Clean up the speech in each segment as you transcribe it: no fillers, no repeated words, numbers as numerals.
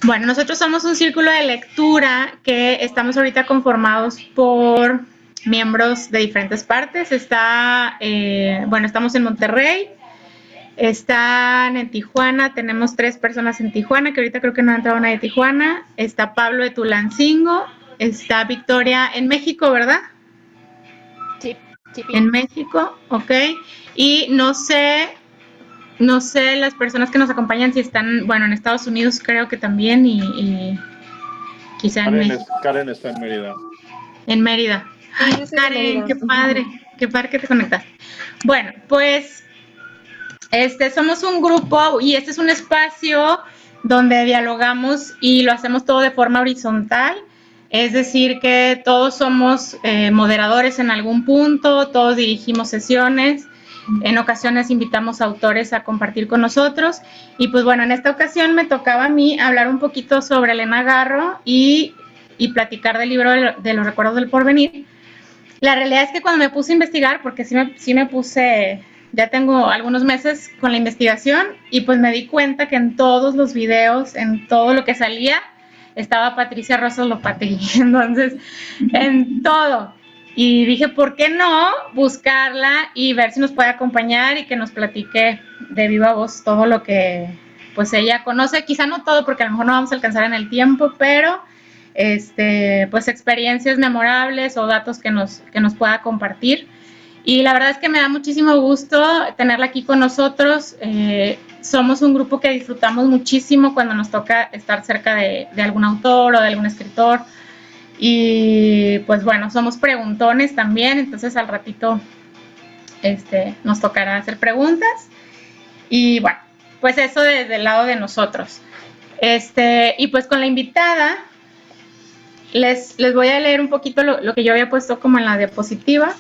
Bueno, nosotros somos un círculo de lectura que estamos ahorita conformados por miembros de diferentes partes. Estamos en Monterrey, están en Tijuana, tenemos 3 personas en Tijuana, que ahorita creo que no ha entrado nadie de Tijuana. Está Pablo de Tulancingo, está Victoria en México, ¿verdad? Sí, sí. En México, ok. Y no sé las personas que nos acompañan si están, bueno, en Estados Unidos creo que también y quizá en México. Karen está en Mérida. En Mérida. Sí, Ay, yo soy de Karen, Mérida. qué padre que te conectaste. Bueno, pues somos un grupo y este es un espacio donde dialogamos y lo hacemos todo de forma horizontal. Es decir, que todos somos moderadores en algún punto, todos dirigimos sesiones, en ocasiones invitamos a autores a compartir con nosotros y pues bueno, en esta ocasión me tocaba a mí hablar un poquito sobre Elena Garro y platicar del libro de los recuerdos del porvenir. La realidad es que cuando me puse a investigar, porque sí me puse, ya tengo algunos meses con la investigación y pues me di cuenta que en todos los videos, en todo lo que salía, estaba Patricia Rosas Lopategui, entonces en todo. Y dije, ¿por qué no buscarla y ver si nos puede acompañar y que nos platique de viva voz todo lo que pues ella conoce? Quizá no todo porque a lo mejor no vamos a alcanzar en el tiempo, pero pues experiencias memorables o datos que nos pueda compartir. Y la verdad es que me da muchísimo gusto tenerla aquí con nosotros. Somos un grupo que disfrutamos muchísimo cuando nos toca estar cerca de algún autor o de algún escritor. Y pues bueno, somos preguntones también, entonces al ratito nos tocará hacer preguntas. Y bueno, pues eso desde el lado de nosotros. Y pues con la invitada, les voy a leer un poquito lo que yo había puesto como en la diapositiva.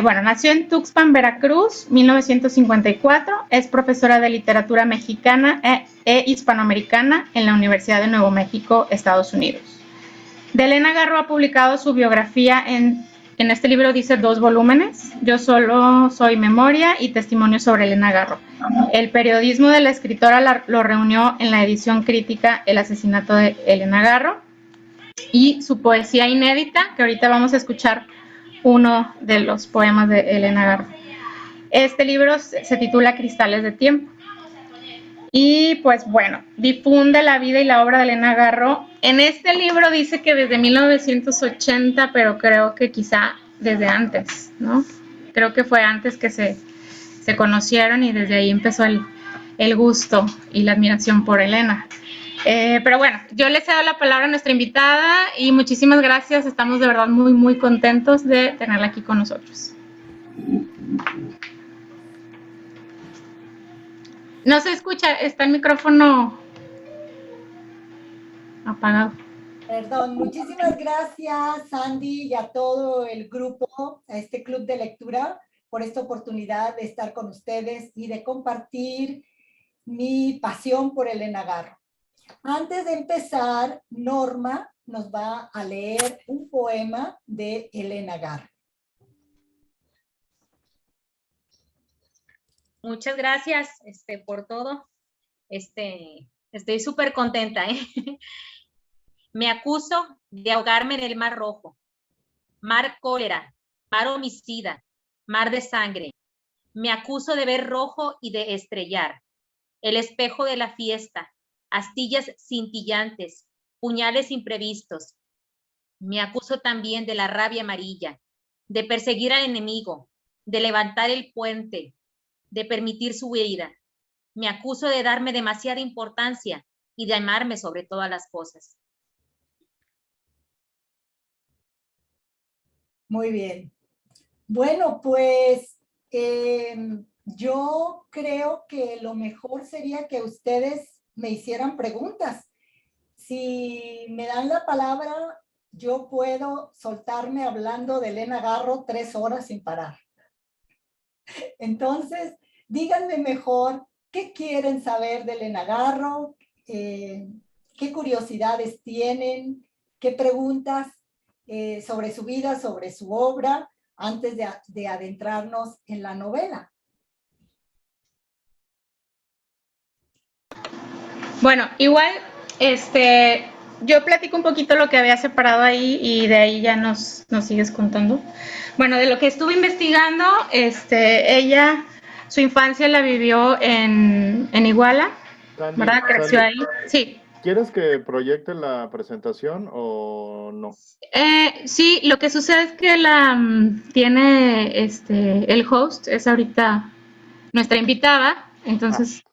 Bueno, nació en Tuxpan, Veracruz, 1954. Es profesora de literatura mexicana e hispanoamericana en la Universidad de Nuevo México, Estados Unidos. De Elena Garro ha publicado su biografía en este libro, dice 2 volúmenes. Yo solo soy memoria y testimonio sobre Elena Garro. El periodismo de la escritora lo reunió en la edición crítica El asesinato de Elena Garro y su poesía inédita, que ahorita vamos a escuchar uno de los poemas de Elena Garro. Este libro se titula Cristales de Tiempo. Y pues bueno, difunde la vida y la obra de Elena Garro. En este libro dice que desde 1980, pero creo que quizá desde antes, ¿no? Creo que fue antes que se conocieron y desde ahí empezó el gusto y la admiración por Elena. Pero bueno, yo le cedo la palabra a nuestra invitada y muchísimas gracias. Estamos de verdad muy, muy contentos de tenerla aquí con nosotros. No se escucha, está el micrófono apagado. Perdón, muchísimas gracias, Sandy, y a todo el grupo, a este club de lectura, por esta oportunidad de estar con ustedes y de compartir mi pasión por Elena Garro. Antes de empezar, Norma nos va a leer un poema de Elena Garro. Muchas gracias por todo. Estoy súper contenta. Me acuso de ahogarme en el mar rojo, mar cólera, mar homicida, mar de sangre. Me acuso de ver rojo y de estrellar el espejo de la fiesta, astillas cintillantes, puñales imprevistos. Me acuso también de la rabia amarilla, de perseguir al enemigo, de levantar el puente, de permitir su huida. Me acuso de darme demasiada importancia y de amarme sobre todas las cosas. Muy bien. Bueno, pues yo creo que lo mejor sería que ustedes me hicieran preguntas. Si me dan la palabra, yo puedo soltarme hablando de Elena Garro 3 horas sin parar. Entonces, díganme mejor qué quieren saber de Elena Garro, qué curiosidades tienen, qué preguntas sobre su vida, sobre su obra, antes de adentrarnos en la novela. Bueno, igual Yo platico un poquito lo que había separado ahí y de ahí ya nos sigues contando. Bueno, de lo que estuve investigando, ella, su infancia la vivió en Iguala, ¿verdad? Creció Sandy, ahí. Sí. ¿quieres que proyecte la presentación o no? Sí, lo que sucede es que tiene el host, es ahorita nuestra invitada, Ah, entonces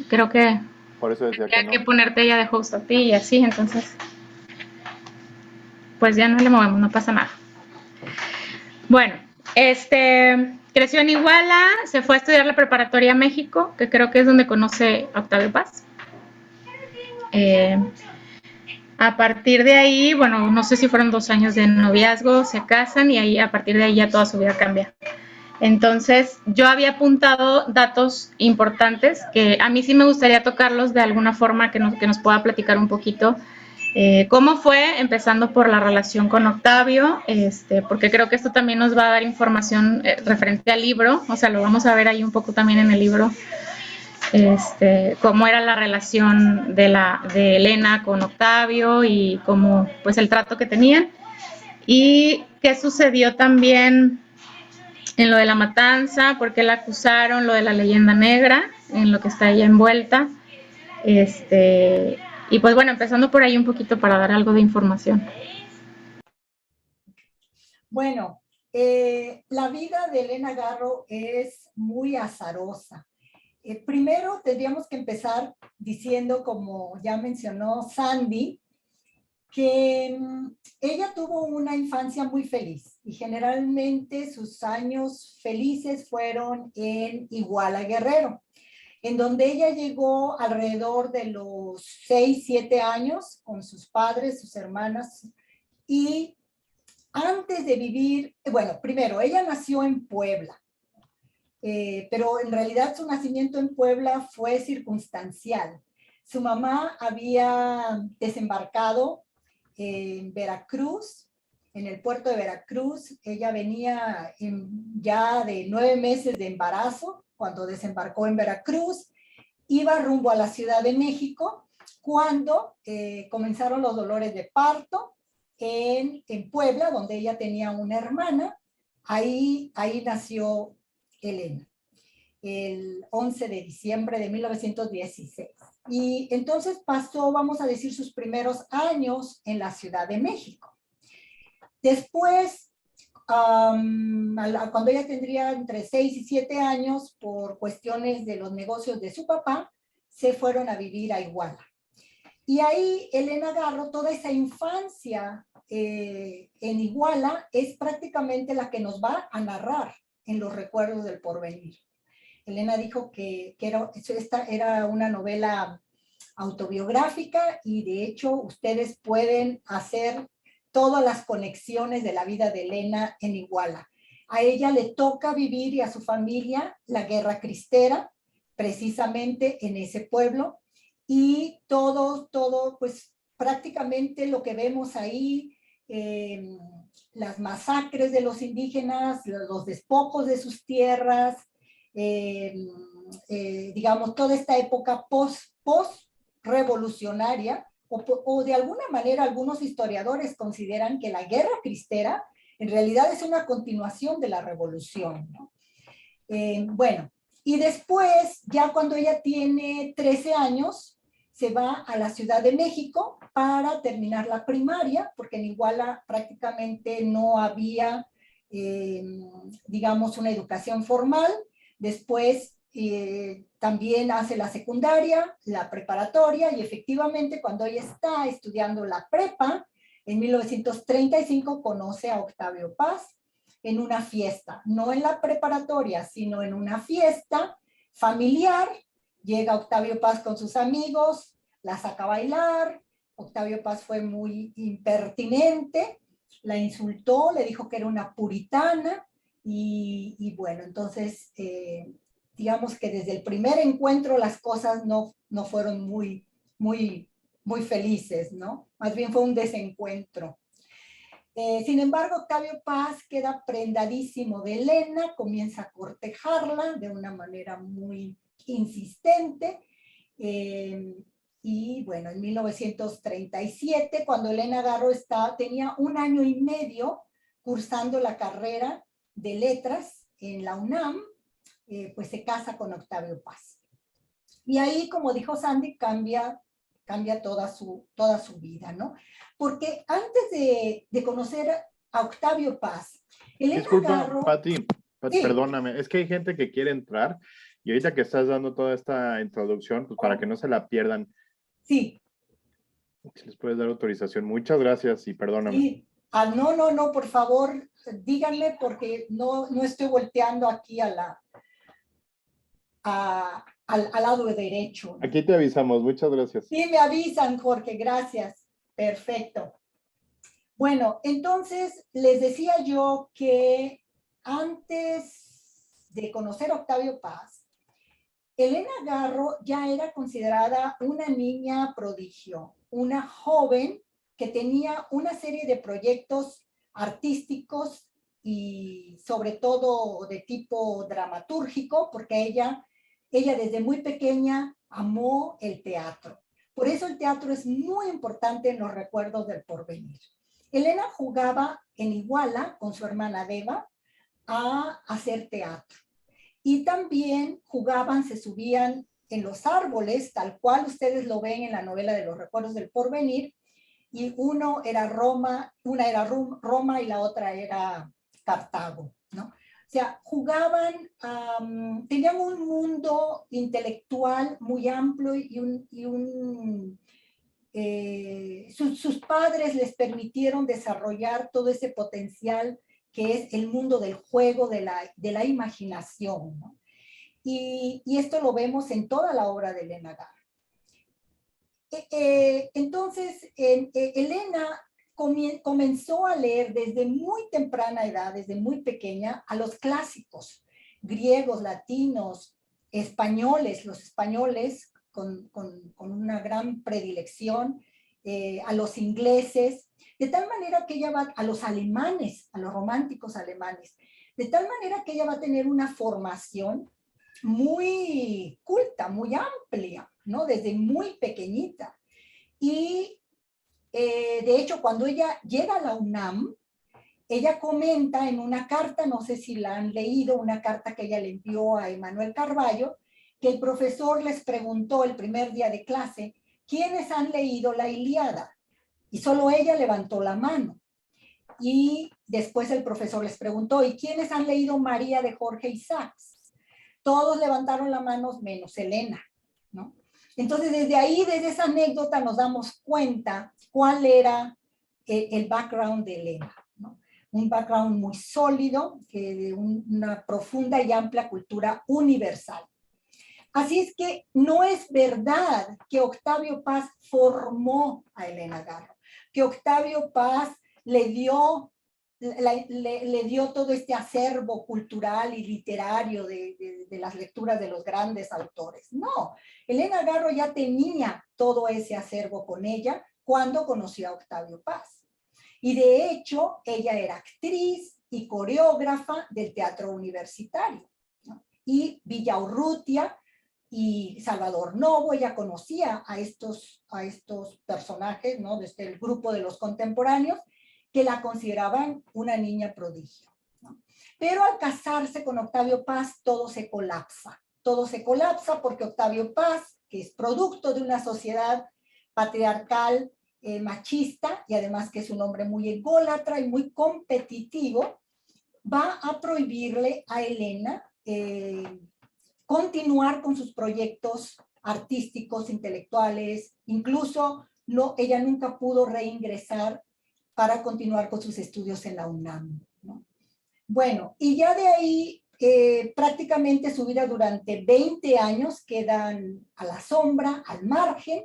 creo que por eso decía que tendría que no. ponerte ella de host a ti y así, entonces pues ya no le movemos, no pasa nada. Bueno, creció en Iguala, se fue a estudiar la preparatoria a México, que creo que es donde conoce a Octavio Paz. A partir de ahí, bueno, no sé si fueron 2 años de noviazgo, se casan y ahí a partir de ahí ya toda su vida cambia. Entonces, yo había apuntado datos importantes que a mí sí me gustaría tocarlos de alguna forma que nos pueda platicar un poquito. ¿Cómo fue? Empezando por la relación con Octavio, porque creo que esto también nos va a dar información referente al libro, o sea, lo vamos a ver ahí un poco también en el libro, cómo era la relación de Elena con Octavio y cómo, pues, el trato que tenían. Y qué sucedió también en lo de la matanza, por qué la acusaron, lo de la leyenda negra, en lo que está ella envuelta. Y pues bueno, empezando por ahí un poquito para dar algo de información. Bueno, la vida de Elena Garro es muy azarosa. Primero tendríamos que empezar diciendo, como ya mencionó Sandy, que ella tuvo una infancia muy feliz y generalmente sus años felices fueron en Iguala Guerrero, en donde ella llegó alrededor de los 6, 7 años con sus padres, sus hermanas, y antes de vivir, bueno, primero, ella nació en Puebla, pero en realidad su nacimiento en Puebla fue circunstancial. Su mamá había desembarcado en Veracruz, en el puerto de Veracruz. Ella venía ya de 9 meses de embarazo cuando desembarcó en Veracruz. Iba rumbo a la Ciudad de México cuando comenzaron los dolores de parto en Puebla, donde ella tenía una hermana. Ahí nació Elena, el 11 de diciembre de 1916. Y entonces pasó, vamos a decir, sus primeros años en la Ciudad de México. Después, cuando ella tendría entre 6 y 7 años, por cuestiones de los negocios de su papá, se fueron a vivir a Iguala. Y ahí Elena Garro, toda esa infancia en Iguala, es prácticamente la que nos va a narrar en los recuerdos del porvenir. Elena dijo que esta era una novela autobiográfica y de hecho ustedes pueden hacer todas las conexiones de la vida de Elena en Iguala. A ella le toca vivir y a su familia la guerra cristera, precisamente en ese pueblo, y todo, pues prácticamente lo que vemos ahí, las masacres de los indígenas, los despojos de sus tierras, digamos, toda esta época post-revolucionaria, o de alguna manera algunos historiadores consideran que la guerra cristera en realidad es una continuación de la revolución, ¿no? Bueno, y después, ya cuando ella tiene 13 años, se va a la Ciudad de México para terminar la primaria, porque en Iguala prácticamente no había, digamos, una educación formal. Después también hace la secundaria, la preparatoria, y efectivamente cuando ella está estudiando la prepa, en 1935 conoce a Octavio Paz en una fiesta, no en la preparatoria, sino en una fiesta familiar. Llega Octavio Paz con sus amigos, la saca a bailar. Octavio Paz fue muy impertinente, la insultó, le dijo que era una puritana, y bueno, entonces digamos que desde el primer encuentro las cosas no fueron muy felices, ¿no? Más bien fue un desencuentro. Sin embargo, Octavio Paz queda prendadísimo de Elena, comienza a cortejarla de una manera muy insistente. Y bueno, en 1937, cuando Elena Garro tenía 1 año y medio cursando la carrera de letras en la UNAM, pues se casa con Octavio Paz. Y ahí, como dijo Sandy, cambia toda su vida, ¿no? Porque antes de conocer a Octavio Paz, Elena Disculpa, Garro... Pati, Sí. perdóname, es que hay gente que quiere entrar y ahorita que estás dando toda esta introducción, pues para que no se la pierdan, Sí. si les puedes dar autorización. Muchas gracias y perdóname. Sí. No, por favor, díganme porque no estoy volteando aquí al lado derecho, ¿no? Aquí te avisamos, muchas gracias. Sí, me avisan, Jorge, gracias. Perfecto. Bueno, entonces les decía yo que antes de conocer a Octavio Paz, Elena Garro ya era considerada una niña prodigio, una joven que tenía una serie de proyectos artísticos y sobre todo de tipo dramatúrgico, porque ella desde muy pequeña amó el teatro. Por eso el teatro es muy importante en los recuerdos del porvenir. Elena jugaba en Iguala con su hermana Deva a hacer teatro. Y también jugaban, se subían en los árboles, tal cual ustedes lo ven en la novela de los recuerdos del porvenir, y una era Roma y la otra era Cartago, ¿no? O sea, jugaban, tenían un mundo intelectual muy amplio sus padres les permitieron desarrollar todo ese potencial que es el mundo del juego, de la imaginación, ¿no? Y esto lo vemos en toda la obra de Elena Garro. Entonces, Elena comenzó a leer desde muy temprana edad, desde muy pequeña, a los clásicos, griegos, latinos, españoles, los españoles con una gran predilección, a los ingleses, de tal manera que ella va a los alemanes, a los románticos alemanes, de tal manera que ella va a tener una formación muy culta, muy amplia, ¿no? Desde muy pequeñita. Y de hecho, cuando ella llega a la UNAM, ella comenta en una carta, no sé si la han leído, una carta que ella le envió a Emanuel Carballo, que el profesor les preguntó el primer día de clase, ¿quiénes han leído la Ilíada? Y solo ella levantó la mano. Y después el profesor les preguntó, ¿y quiénes han leído María de Jorge Isaacs? Todos levantaron la mano menos Elena, ¿no? Entonces, desde ahí, desde esa anécdota, nos damos cuenta cuál era el background de Elena, ¿no? Un background muy sólido, de una profunda y amplia cultura universal. Así es que no es verdad que Octavio Paz formó a Elena Garro, que Octavio Paz le dio todo este acervo cultural y literario de las lecturas de los grandes autores. No, Elena Garro ya tenía todo ese acervo con ella cuando conoció a Octavio Paz. Y de hecho, ella era actriz y coreógrafa del teatro universitario, ¿no? Y Villaurrutia y Salvador Novo, ella conocía a estos personajes, ¿no? Desde el grupo de los contemporáneos, que la consideraban una niña prodigio, ¿no? Pero al casarse con Octavio Paz, todo se colapsa. Todo se colapsa porque Octavio Paz, que es producto de una sociedad patriarcal, machista, y además que es un hombre muy ególatra y muy competitivo, va a prohibirle a Elena continuar con sus proyectos artísticos, intelectuales, incluso ella nunca pudo reingresar para continuar con sus estudios en la UNAM, ¿no? Bueno, y ya de ahí prácticamente su vida durante 20 años quedan a la sombra, al margen,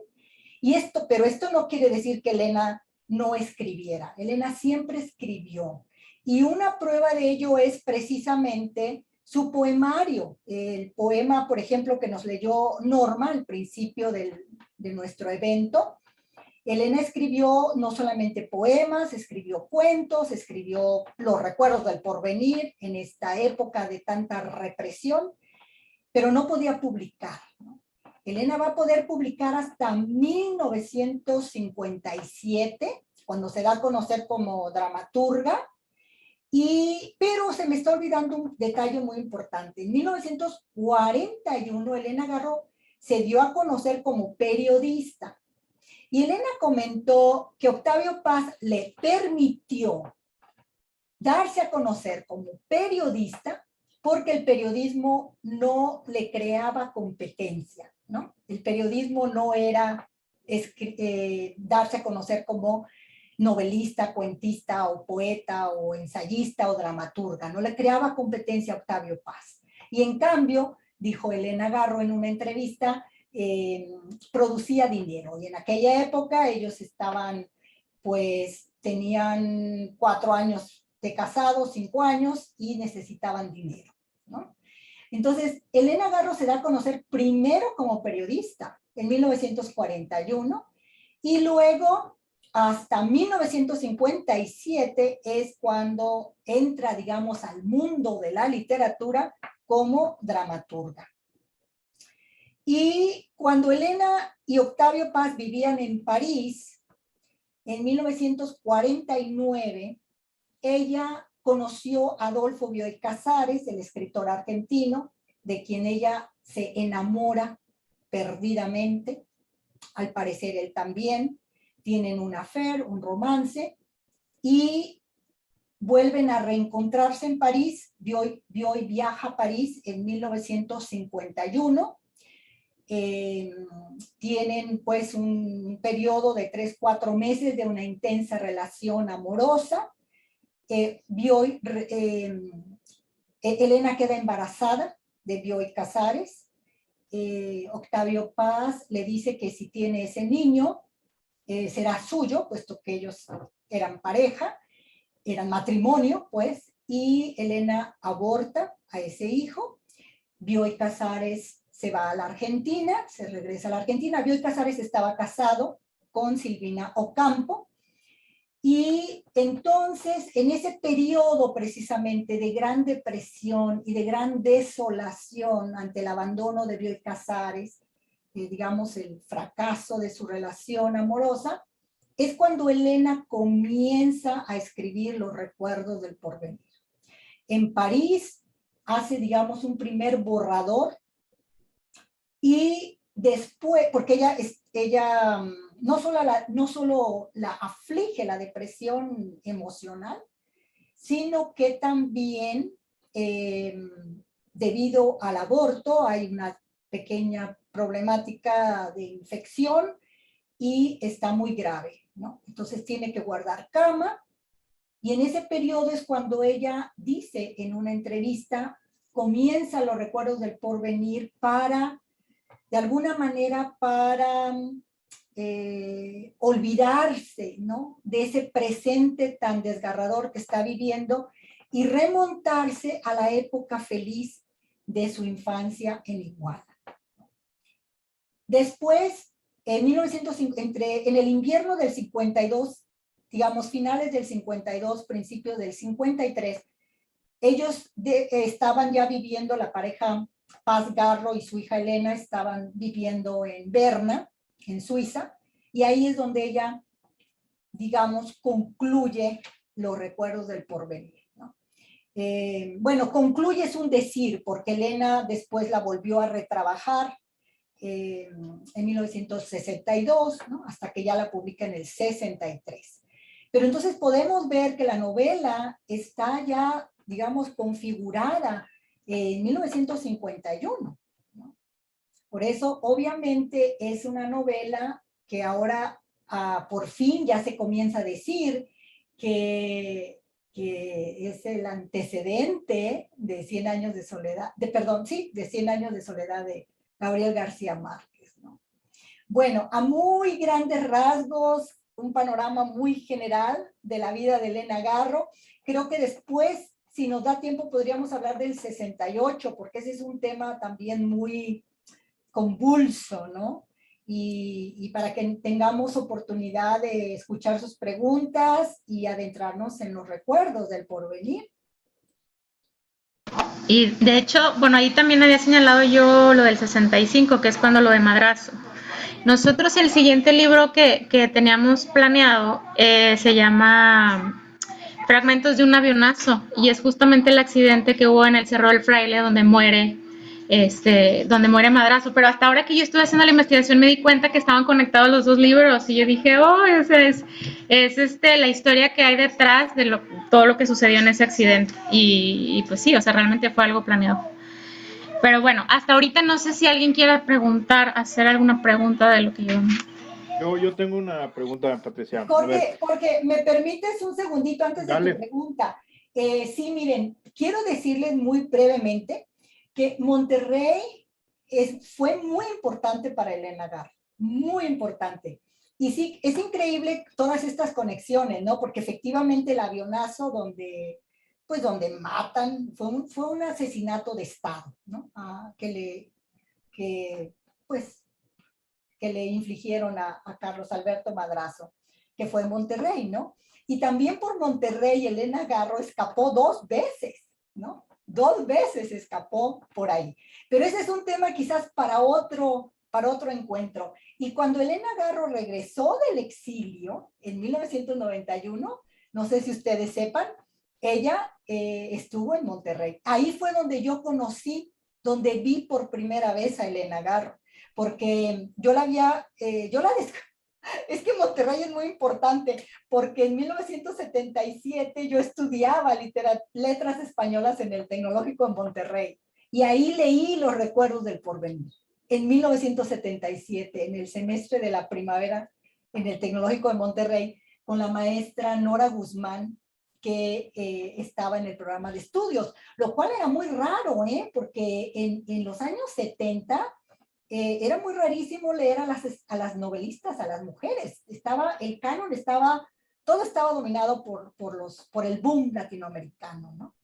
pero esto no quiere decir que Elena no escribiera. Elena siempre escribió. Y una prueba de ello es precisamente su poemario. El poema, por ejemplo, que nos leyó Norma al principio de nuestro evento. Elena escribió no solamente poemas, escribió cuentos, escribió los recuerdos del porvenir en esta época de tanta represión, pero no podía publicar, ¿no? Elena va a poder publicar hasta 1957, cuando se da a conocer como dramaturga, pero se me está olvidando un detalle muy importante. En 1941, Elena Garro se dio a conocer como periodista. Y Elena comentó que Octavio Paz le permitió darse a conocer como periodista porque el periodismo no le creaba competencia, ¿no? El periodismo no era darse a conocer como novelista, cuentista o poeta o ensayista o dramaturga, no le creaba competencia a Octavio Paz. Y en cambio, dijo Elena Garro en una entrevista, producía dinero. Y en aquella época ellos estaban, pues, tenían 4 años de casados, 5 años, y necesitaban dinero, ¿no? Entonces, Elena Garro se da a conocer primero como periodista en 1941 y luego hasta 1957 es cuando entra, digamos, al mundo de la literatura como dramaturga. Y cuando Elena y Octavio Paz vivían en París, en 1949, ella conoció a Adolfo Bioy Casares, el escritor argentino, de quien ella se enamora perdidamente. Al parecer él también. Tienen un affair, un romance, y vuelven a reencontrarse en París. Bioy viaja a París en 1951. Tienen pues un periodo de 3-4 meses de una intensa relación amorosa. Elena queda embarazada de Bioy Casares. Octavio Paz le dice que si tiene ese niño, será suyo, puesto que ellos eran pareja, eran matrimonio, pues, y Elena aborta a ese hijo. Bioy Casares se va a la Argentina, se regresa a la Argentina. Bioy Casares estaba casado con Silvina Ocampo, y entonces, en ese periodo precisamente de gran depresión y de gran desolación ante el abandono de Bioy Casares, digamos, el fracaso de su relación amorosa, es cuando Elena comienza a escribir Los recuerdos del porvenir. En París hace, digamos, un primer borrador, y después, porque ella no solo la aflige la depresión emocional, sino que también, debido al aborto, hay una pequeña problemática de infección y está muy grave, ¿no? Entonces tiene que guardar cama, y en ese periodo es cuando ella dice en una entrevista, comienza Los recuerdos del porvenir para, de alguna manera, para olvidarse, ¿no?, de ese presente tan desgarrador que está viviendo y remontarse a la época feliz de su infancia en Iguala. Después, en el invierno del 52, digamos, finales del 52, principios del 53, ellos estaban ya viviendo, la pareja Paz Garro y su hija Elena estaban viviendo en Berna, en Suiza, y ahí es donde ella, digamos, concluye Los recuerdos del porvenir, ¿no? Bueno, concluye es un decir, porque Elena después la volvió a retrabajar en 1962, ¿no?, hasta que ya la publica en el 63. Pero entonces podemos ver que la novela está ya, digamos, configurada en 1951, ¿no? Por eso, obviamente, es una novela que ahora, por fin, ya se comienza a decir que es el antecedente de 100 años de soledad, de 100 años de soledad de Gabriel García Márquez, ¿no? Bueno, a muy grandes rasgos, un panorama muy general de la vida de Elena Garro. Creo que después, si nos da tiempo, podríamos hablar del 68, porque ese es un tema también muy convulso, ¿no? Y para que tengamos oportunidad de escuchar sus preguntas y adentrarnos en los recuerdos del porvenir. Y de hecho, bueno, ahí también había señalado yo lo del 65, que es cuando lo de Madrazo. Nosotros el siguiente libro que teníamos planeado se llama Fragmentos de un avionazo y es justamente el accidente que hubo en el Cerro del Fraile donde muere Madrazo, pero hasta ahora que yo estuve haciendo la investigación me di cuenta que estaban conectados los dos libros y yo dije, oh, esa es la historia que hay detrás de todo lo que sucedió en ese accidente y pues sí, o sea, realmente fue algo planeado. Pero bueno, hasta ahorita no sé si alguien quiera hacer alguna pregunta de lo que yo... Yo tengo una pregunta, Patricia. A ver. Jorge, ¿me permites un segundito antes de Dale. tu pregunta? Sí, miren, quiero decirles muy brevemente que Monterrey fue muy importante para Elena Garro, muy importante. Y sí, es increíble todas estas conexiones, ¿no? Porque efectivamente el avionazo donde matan, fue un asesinato de Estado, ¿no? Que le infligieron a Carlos Alberto Madrazo, que fue en Monterrey, ¿no? Y también por Monterrey, Elena Garro escapó 2 veces, ¿no? 2 veces escapó por ahí. Pero ese es un tema quizás para otro encuentro. Y cuando Elena Garro regresó del exilio en 1991, no sé si ustedes sepan, ella estuvo en Monterrey. Ahí fue donde yo conocí, donde vi por primera vez a Elena Garro, porque es que Monterrey es muy importante, porque en 1977 yo estudiaba letras españolas en el Tecnológico en Monterrey, y ahí leí Los recuerdos del porvenir, en 1977, en el semestre de la primavera, en el Tecnológico de Monterrey, con la maestra Nora Guzmán, que estaba en el programa de estudios, lo cual era muy raro, porque en los años 70 era muy rarísimo leer a las novelistas, a las mujeres. El canon todo estaba dominado por el boom latinoamericano, ¿no?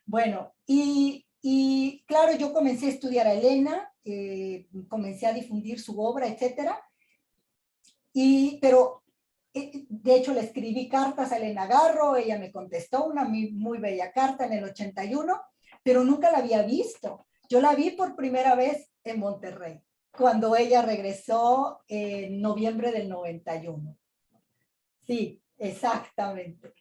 Bueno, y claro, yo comencé a estudiar a Elena, comencé a difundir su obra, etcétera, pero de hecho le escribí cartas a Elena Garro, ella me contestó una muy bella carta en el 81, pero nunca la había visto. Yo la vi por primera vez en Monterrey, cuando ella regresó en noviembre del 91. Sí, exactamente.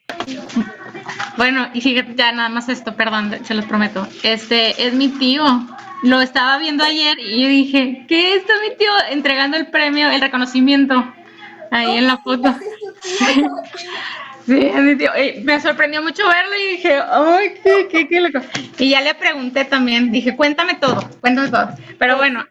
Bueno, y fíjate, ya nada más esto, perdón, se los prometo. Es mi tío. Lo estaba viendo ayer y yo dije, ¿qué está mi tío entregando el premio, el reconocimiento? Ahí en la foto. Sí, es mi tío. Me sorprendió mucho verlo y dije, ¡ay, qué loco! Y ya le pregunté también, dije, cuéntame todo. Pero bueno,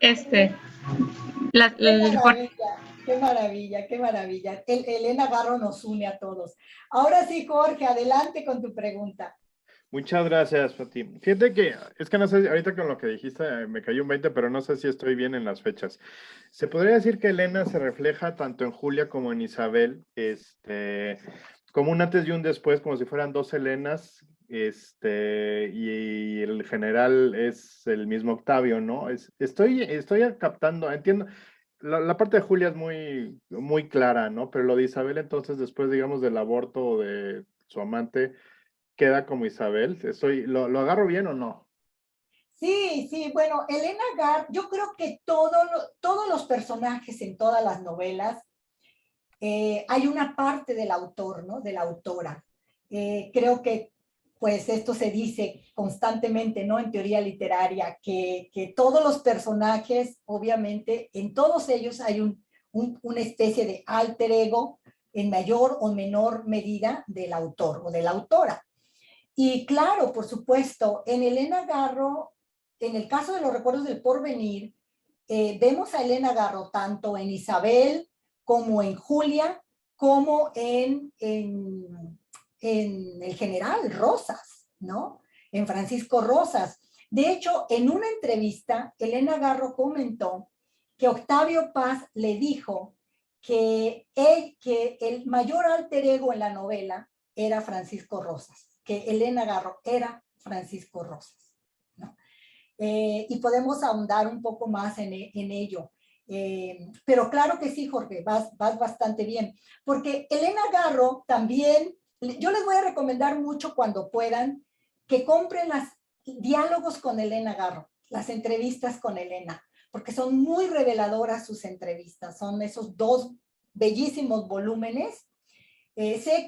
Qué maravilla. Elena Garro nos une a todos. Ahora sí, Jorge, adelante con tu pregunta. Muchas gracias, Pati. Fíjate que, es que no sé, ahorita con lo que dijiste me cayó un 20, pero no sé si estoy bien en las fechas. Se podría decir que Elena se refleja tanto en Julia como en Isabel, como un antes y un después, como si fueran 2 Elenas, y el general es el mismo Octavio, ¿no? Estoy captando, entiendo. La parte de Julia es muy, muy clara, ¿no? Pero lo de Isabel, entonces, después, digamos, del aborto de su amante, queda como Isabel. ¿Lo agarro bien o no? Sí, bueno, Elena Garro, yo creo que todos los personajes en todas las novelas, hay una parte del autor, ¿no? De la autora. Creo que, pues, esto se dice constantemente, ¿no? En teoría literaria, que todos los personajes, obviamente, en todos ellos hay una especie de alter ego, en mayor o menor medida, del autor o de la autora. Y claro, por supuesto, en Elena Garro, en el caso de Los recuerdos del porvenir, vemos a Elena Garro tanto en Isabel como en Julia, como en el general Rosas, ¿no? En Francisco Rosas. De hecho, en una entrevista, Elena Garro comentó que Octavio Paz le dijo que el mayor alter ego en la novela era Francisco Rosas, que Elena Garro era Francisco Rosas, ¿no? Y podemos ahondar un poco más en ello. Pero claro que sí, Jorge, vas bastante bien. Porque Elena Garro también, yo les voy a recomendar mucho cuando puedan, que compren diálogos con Elena Garro, las entrevistas con Elena, porque son muy reveladoras sus entrevistas, son esos 2 bellísimos volúmenes. Sé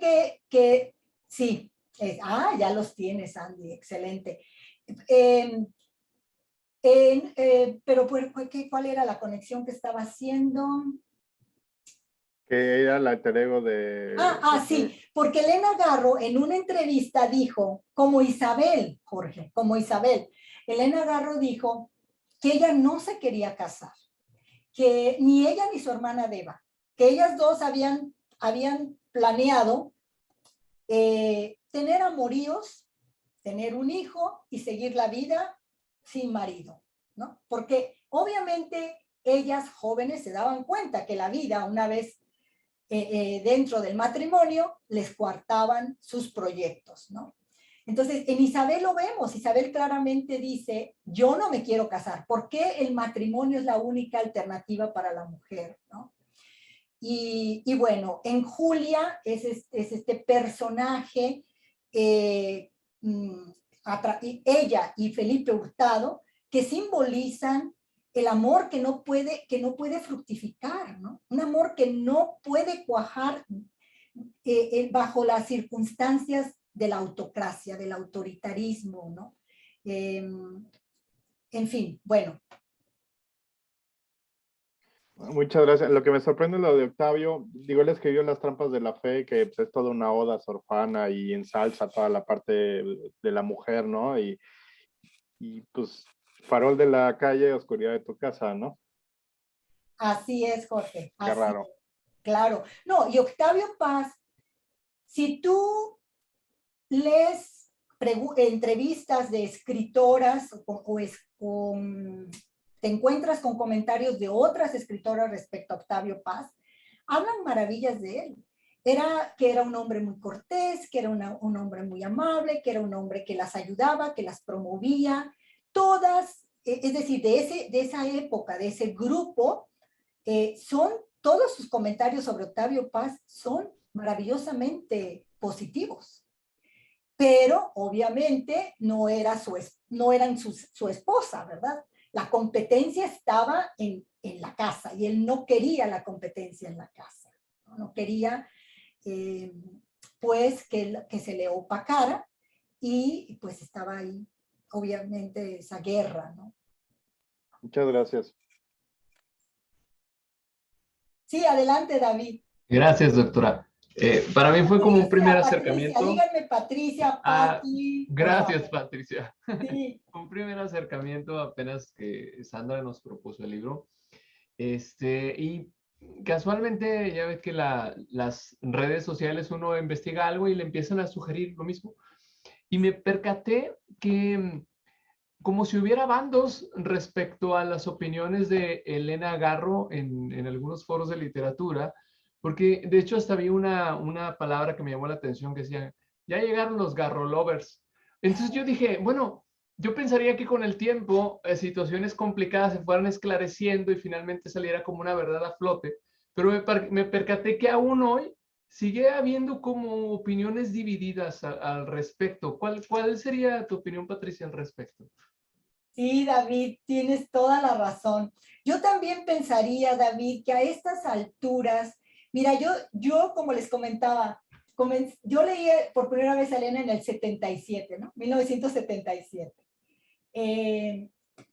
que sí, ya los tienes, Andy, excelente. Pero ¿cuál era la conexión que estaba haciendo? Que era la alter ego de... Sí, porque Elena Garro en una entrevista dijo, como Isabel, Jorge, como Isabel, Elena Garro dijo que ella no se quería casar, que ni ella ni su hermana Deva, que ellas dos habían planeado tener amoríos, tener un hijo y seguir la vida sin marido, ¿no? Porque obviamente ellas jóvenes se daban cuenta que la vida, una vez dentro del matrimonio, les coartaban sus proyectos, ¿no? Entonces, en Isabel lo vemos. Isabel claramente dice, yo no me quiero casar. ¿Por qué el matrimonio es la única alternativa para la mujer, ¿no? Y bueno, en Julia es este personaje, ella y Felipe Hurtado, que simbolizan el amor que no puede fructificar, ¿no? Un amor que no puede cuajar bajo las circunstancias de la autocracia, del autoritarismo, ¿no? En fin, bueno. Muchas gracias. Lo que me sorprende es lo de Octavio. Digo, él escribió Las trampas de la fe, que pues, es toda una oda sorfana y ensalza toda la parte de la mujer, ¿no? Y pues, farol de la calle, oscuridad de tu casa, ¿no? Así es, Jorge. Qué raro. Es, claro. No, y Octavio Paz, si tú lees entrevistas de escritoras te encuentras con comentarios de otras escritoras respecto a Octavio Paz, hablan maravillas de él. Que era un hombre muy cortés, que era un hombre muy amable, que era un hombre que las ayudaba, que las promovía. Todas, es decir, de esa época, de ese grupo, todos sus comentarios sobre Octavio Paz son maravillosamente positivos. Pero obviamente no eran su esposa, ¿verdad? La competencia estaba en la casa y él no quería la competencia en la casa. No quería, pues, que se le opacara y pues estaba ahí, obviamente, esa guerra, ¿no? Muchas gracias. Sí, adelante, David. Gracias, doctora. Para mí fue como un primer Patricia, acercamiento. Díganme Patricia, Pati. Gracias, Patricia. Sí. Un primer acercamiento apenas que Sandra nos propuso el libro. Y casualmente ya ves que las redes sociales uno investiga algo y le empiezan a sugerir lo mismo. Y me percaté que como si hubiera bandos respecto a las opiniones de Elena Garro en algunos foros de literatura, porque de hecho hasta vi una palabra que me llamó la atención que decía, ya llegaron los Garro lovers. Entonces yo dije, bueno, yo pensaría que con el tiempo situaciones complicadas se fueran esclareciendo y finalmente saliera como una verdad a flote, pero me percaté que aún hoy sigue habiendo como opiniones divididas al respecto. ¿Cuál sería tu opinión, Patricia, al respecto? Sí, David, tienes toda la razón. Yo también pensaría, David, que a estas alturas, mira, yo como les comentaba, yo leí por primera vez a Elena en el 77, ¿no? 1977.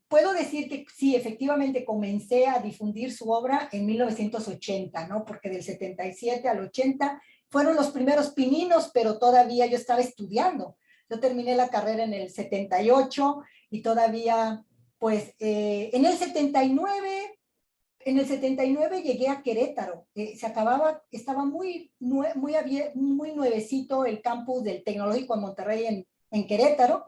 Puedo decir que sí, efectivamente comencé a difundir su obra en 1980, ¿no? Porque del 77 al 80 fueron los primeros pininos, pero todavía yo estaba estudiando. Yo terminé la carrera en el 78 y todavía, pues, en el 79 llegué a Querétaro. Estaba muy nuevecito el campus del Tecnológico de Monterrey en Querétaro.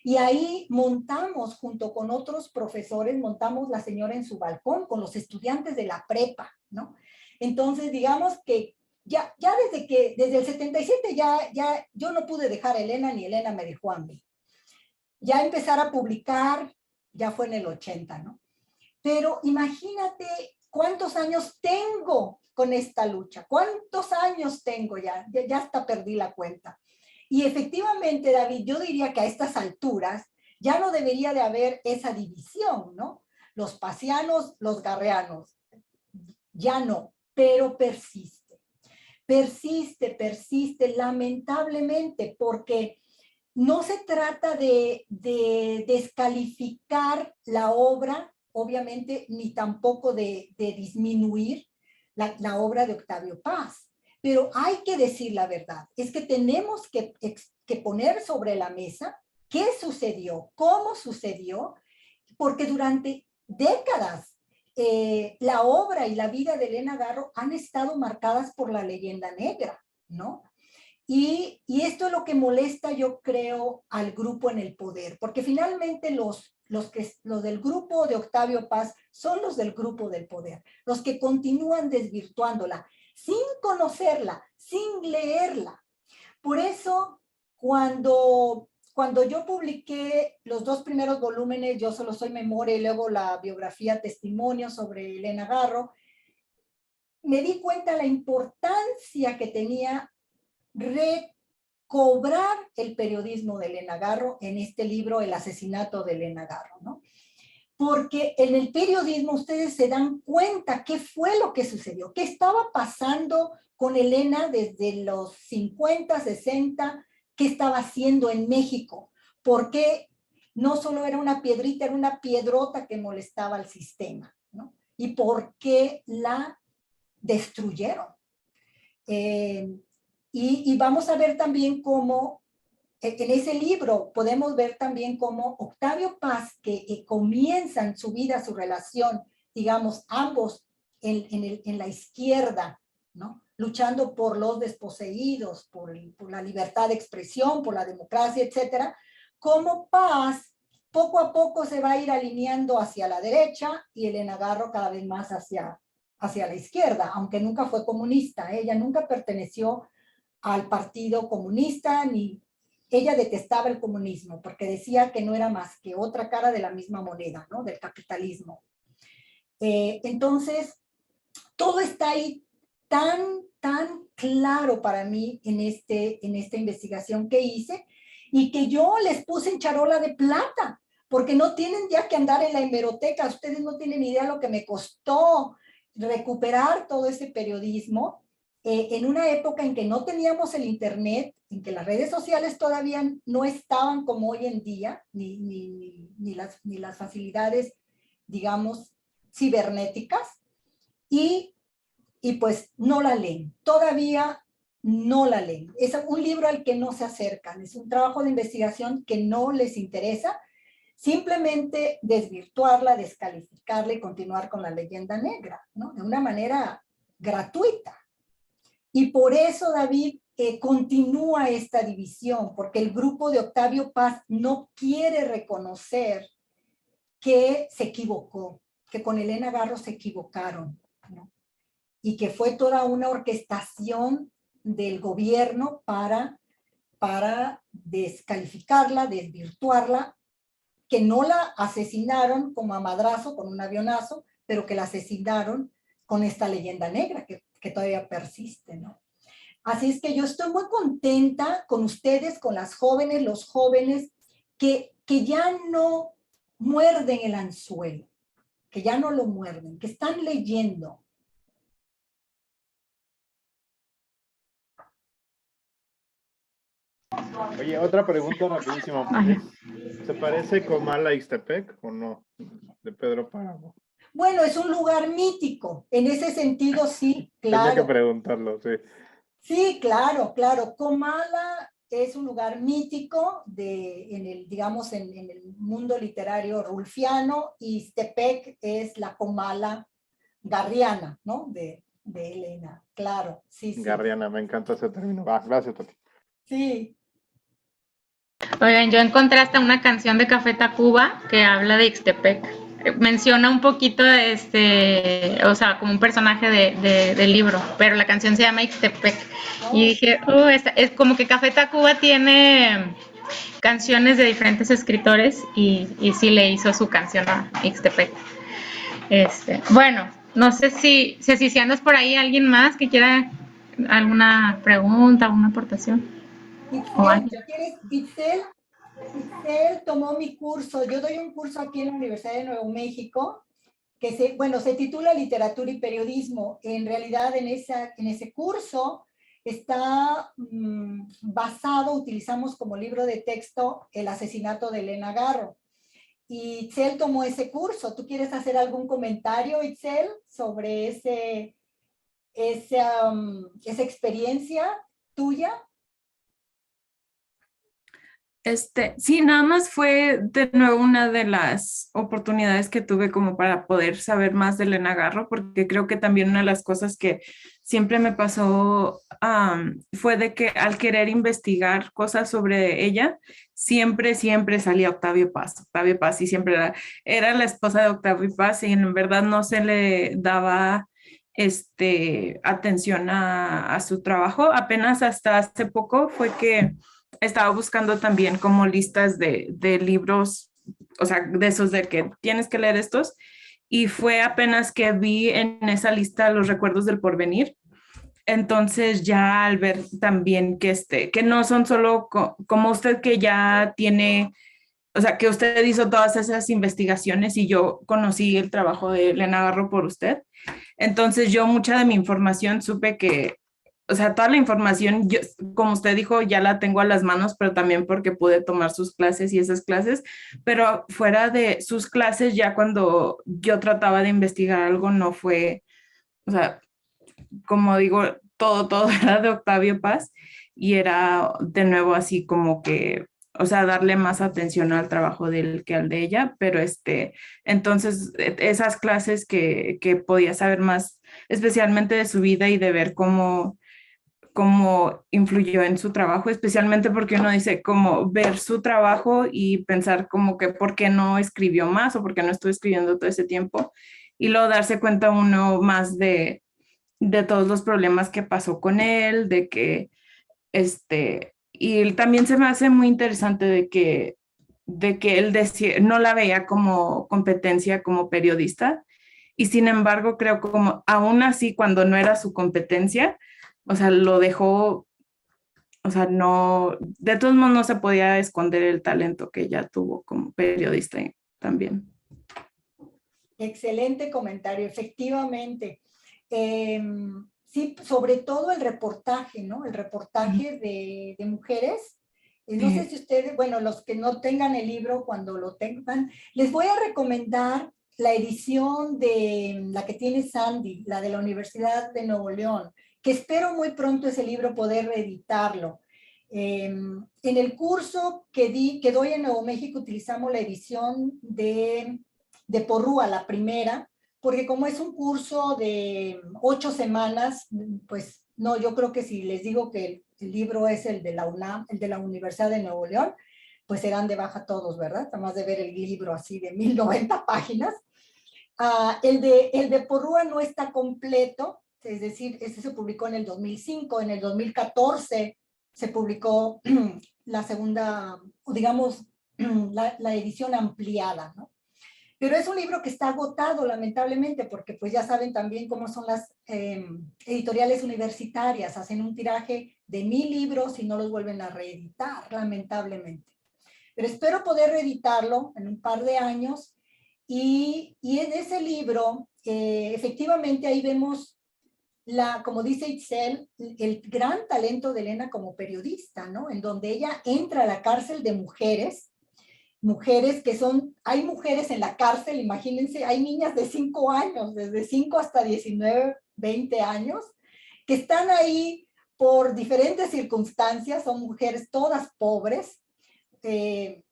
Y ahí montamos, junto con otros profesores, montamos La Señora en su balcón con los estudiantes de la prepa, ¿no? Entonces, digamos que ya desde el 77 ya yo no pude dejar a Elena, ni Elena me dejó a mí. Ya empezar a publicar, ya fue en el 80, ¿no? Pero imagínate cuántos años tengo con esta lucha, cuántos años tengo ya hasta perdí la cuenta. Y efectivamente, David, yo diría que a estas alturas Ya no debería de haber esa división, ¿no? Los pasianos, los garreanos. Ya no, pero persiste. Persiste, lamentablemente, porque no se trata de descalificar la obra, obviamente, ni tampoco de disminuir la obra de Octavio Paz. Pero hay que decir la verdad. Es que tenemos que poner sobre la mesa qué sucedió, cómo sucedió, porque durante décadas la obra y la vida de Elena Garro han estado marcadas por la leyenda negra, ¿no? Y esto es lo que molesta, yo creo, al grupo en el poder, porque finalmente los del grupo de Octavio Paz son los del grupo del poder, los que continúan desvirtuándola, sin conocerla, sin leerla. Por eso, cuando yo publiqué los 2 primeros volúmenes, Yo solo soy memoria, y luego la biografía Testimonio sobre Elena Garro, me di cuenta de la importancia que tenía recobrar el periodismo de Elena Garro en este libro, El asesinato de Elena Garro, ¿no? Porque en el periodismo ustedes se dan cuenta qué fue lo que sucedió, qué estaba pasando con Elena desde los 50, 60, qué estaba haciendo en México, porque no solo era una piedrita, era una piedrota que molestaba al sistema, ¿no? Y por qué la destruyeron. Y vamos a ver también cómo, en ese libro podemos ver también cómo Octavio Paz, que comienzan su vida, su relación, digamos, ambos en la izquierda, ¿no? Luchando por los desposeídos, por la libertad de expresión, por la democracia, etcétera, cómo Paz poco a poco se va a ir alineando hacia la derecha y Elena Garro cada vez más hacia la izquierda, aunque nunca fue comunista. Ella nunca perteneció al Partido Comunista, ni ella detestaba el comunismo, porque decía que no era más que otra cara de la misma moneda, ¿no? Del capitalismo. Entonces, todo está ahí tan claro para mí en esta investigación que hice, y que yo les puse en charola de plata, porque no tienen ya que andar en la hemeroteca. Ustedes no tienen idea lo que me costó recuperar todo ese periodismo en una época en que no teníamos el internet, en que las redes sociales todavía no estaban como hoy en día, ni las facilidades, digamos, cibernéticas, y pues no la leen, todavía no la leen. Es un libro al que no se acercan, es un trabajo de investigación que no les interesa, simplemente desvirtuarla, descalificarla y continuar con la leyenda negra, ¿no? De una manera gratuita. Y por eso, David, continúa esta división, porque el grupo de Octavio Paz no quiere reconocer que se equivocó, que con Elena Garro se equivocaron, ¿no? Y que fue toda una orquestación del gobierno para descalificarla, desvirtuarla, que no la asesinaron como a madrazo con un avionazo, pero que la asesinaron con esta leyenda negra que todavía persiste, ¿no? Así es que yo estoy muy contenta con ustedes, con las jóvenes, los jóvenes que ya no muerden el anzuelo, que ya no lo muerden, que están leyendo. Oye, otra pregunta rapidísimo. ¿Se parece Comala a Ixtepec o no? De Pedro Páramo. Bueno, es un lugar mítico. En ese sentido, sí, claro. Tenía que preguntarlo, sí. Sí, claro, claro. Comala es un lugar mítico digamos, en el mundo literario rulfiano, y Ixtepec es la Comala garriana, ¿no? De Elena, claro, sí, sí. Garriana, me encanta ese término. Gracias, Tati. Sí. Oigan, yo encontré hasta una canción de Café Tacuba que habla de Ixtepec. Menciona un poquito o sea, como un personaje del libro, pero la canción se llama Ixtepec. Y dije, es como que Café Tacuba tiene canciones de diferentes escritores y sí le hizo su canción a Ixtepec. Bueno, no sé si andas por ahí alguien más que quiera alguna pregunta, alguna aportación. Itzel, ¿quieres, Itzel? Él tomó mi curso, yo doy un curso aquí en la Universidad de Nuevo México, que se titula Literatura y Periodismo. En realidad en ese curso está basado, utilizamos como libro de texto El asesinato de Elena Garro. Y Itzel tomó ese curso. ¿Tú quieres hacer algún comentario, Itzel, sobre esa experiencia tuya? Sí, nada más fue de nuevo una de las oportunidades que tuve como para poder saber más de Elena Garro, porque creo que también una de las cosas que siempre me pasó fue de que al querer investigar cosas sobre ella, siempre salía Octavio Paz, y siempre era la esposa de Octavio Paz, y en verdad no se le daba atención a su trabajo. Apenas hasta hace poco fue que estaba buscando también como listas de libros, o sea, de esos de que tienes que leer estos, y fue apenas que vi en esa lista Los Recuerdos del Porvenir. Entonces ya al ver también que no son solo como usted, que ya tiene, o sea, que usted hizo todas esas investigaciones y yo conocí el trabajo de Elena Garro por usted. Entonces yo mucha de mi información supe que, o sea, toda la información, yo, como usted dijo, ya la tengo a las manos, pero también porque pude tomar sus clases y esas clases, pero fuera de sus clases, ya cuando yo trataba de investigar algo, no fue, o sea, como digo, todo era de Octavio Paz, y era de nuevo así como que, o sea, darle más atención al trabajo de él que al de ella, pero entonces esas clases que podía saber más, especialmente de su vida y de ver cómo influyó en su trabajo, especialmente porque uno dice como ver su trabajo y pensar como que por qué no escribió más o por qué no estuvo escribiendo todo ese tiempo, y luego darse cuenta uno más de todos los problemas que pasó con él, de que y él también se me hace muy interesante de que él decía, no la veía como competencia como periodista, y sin embargo creo como aún así cuando no era su competencia, o sea, lo dejó, o sea, no, de todos modos no se podía esconder el talento que ella tuvo como periodista también. Excelente comentario, efectivamente. Sí, sobre todo el reportaje, ¿no? El reportaje de mujeres. No sé si ustedes, bueno, los que no tengan el libro, cuando lo tengan, les voy a recomendar la edición de la que tiene Sandy, la de la Universidad de Nuevo León, que espero muy pronto ese libro poder reeditarlo. En el curso que doy en Nuevo México utilizamos la edición de Porrúa, la primera, porque como es un curso de 8 semanas, pues no, yo creo que si les digo que el libro es el de la UNAM, el de la Universidad de Nuevo León, pues serán de baja todos, ¿verdad? Además de ver el libro así de 1090 páginas. El de Porrúa no está completo, es decir, este se publicó en el 2005, en el 2014 se publicó la segunda, digamos, la edición ampliada, ¿no? Pero es un libro que está agotado, lamentablemente, porque pues ya saben también cómo son las editoriales universitarias, hacen un tiraje de 1000 libros y no los vuelven a reeditar, lamentablemente. Pero espero poder reeditarlo en un par de años, y en ese libro, efectivamente ahí vemos, como dice Itzel, el gran talento de Elena como periodista, ¿no? En donde ella entra a la cárcel de mujeres que hay mujeres en la cárcel, imagínense, hay niñas de 5 años, desde 5 hasta 19, 20 años, que están ahí por diferentes circunstancias, son mujeres todas pobres,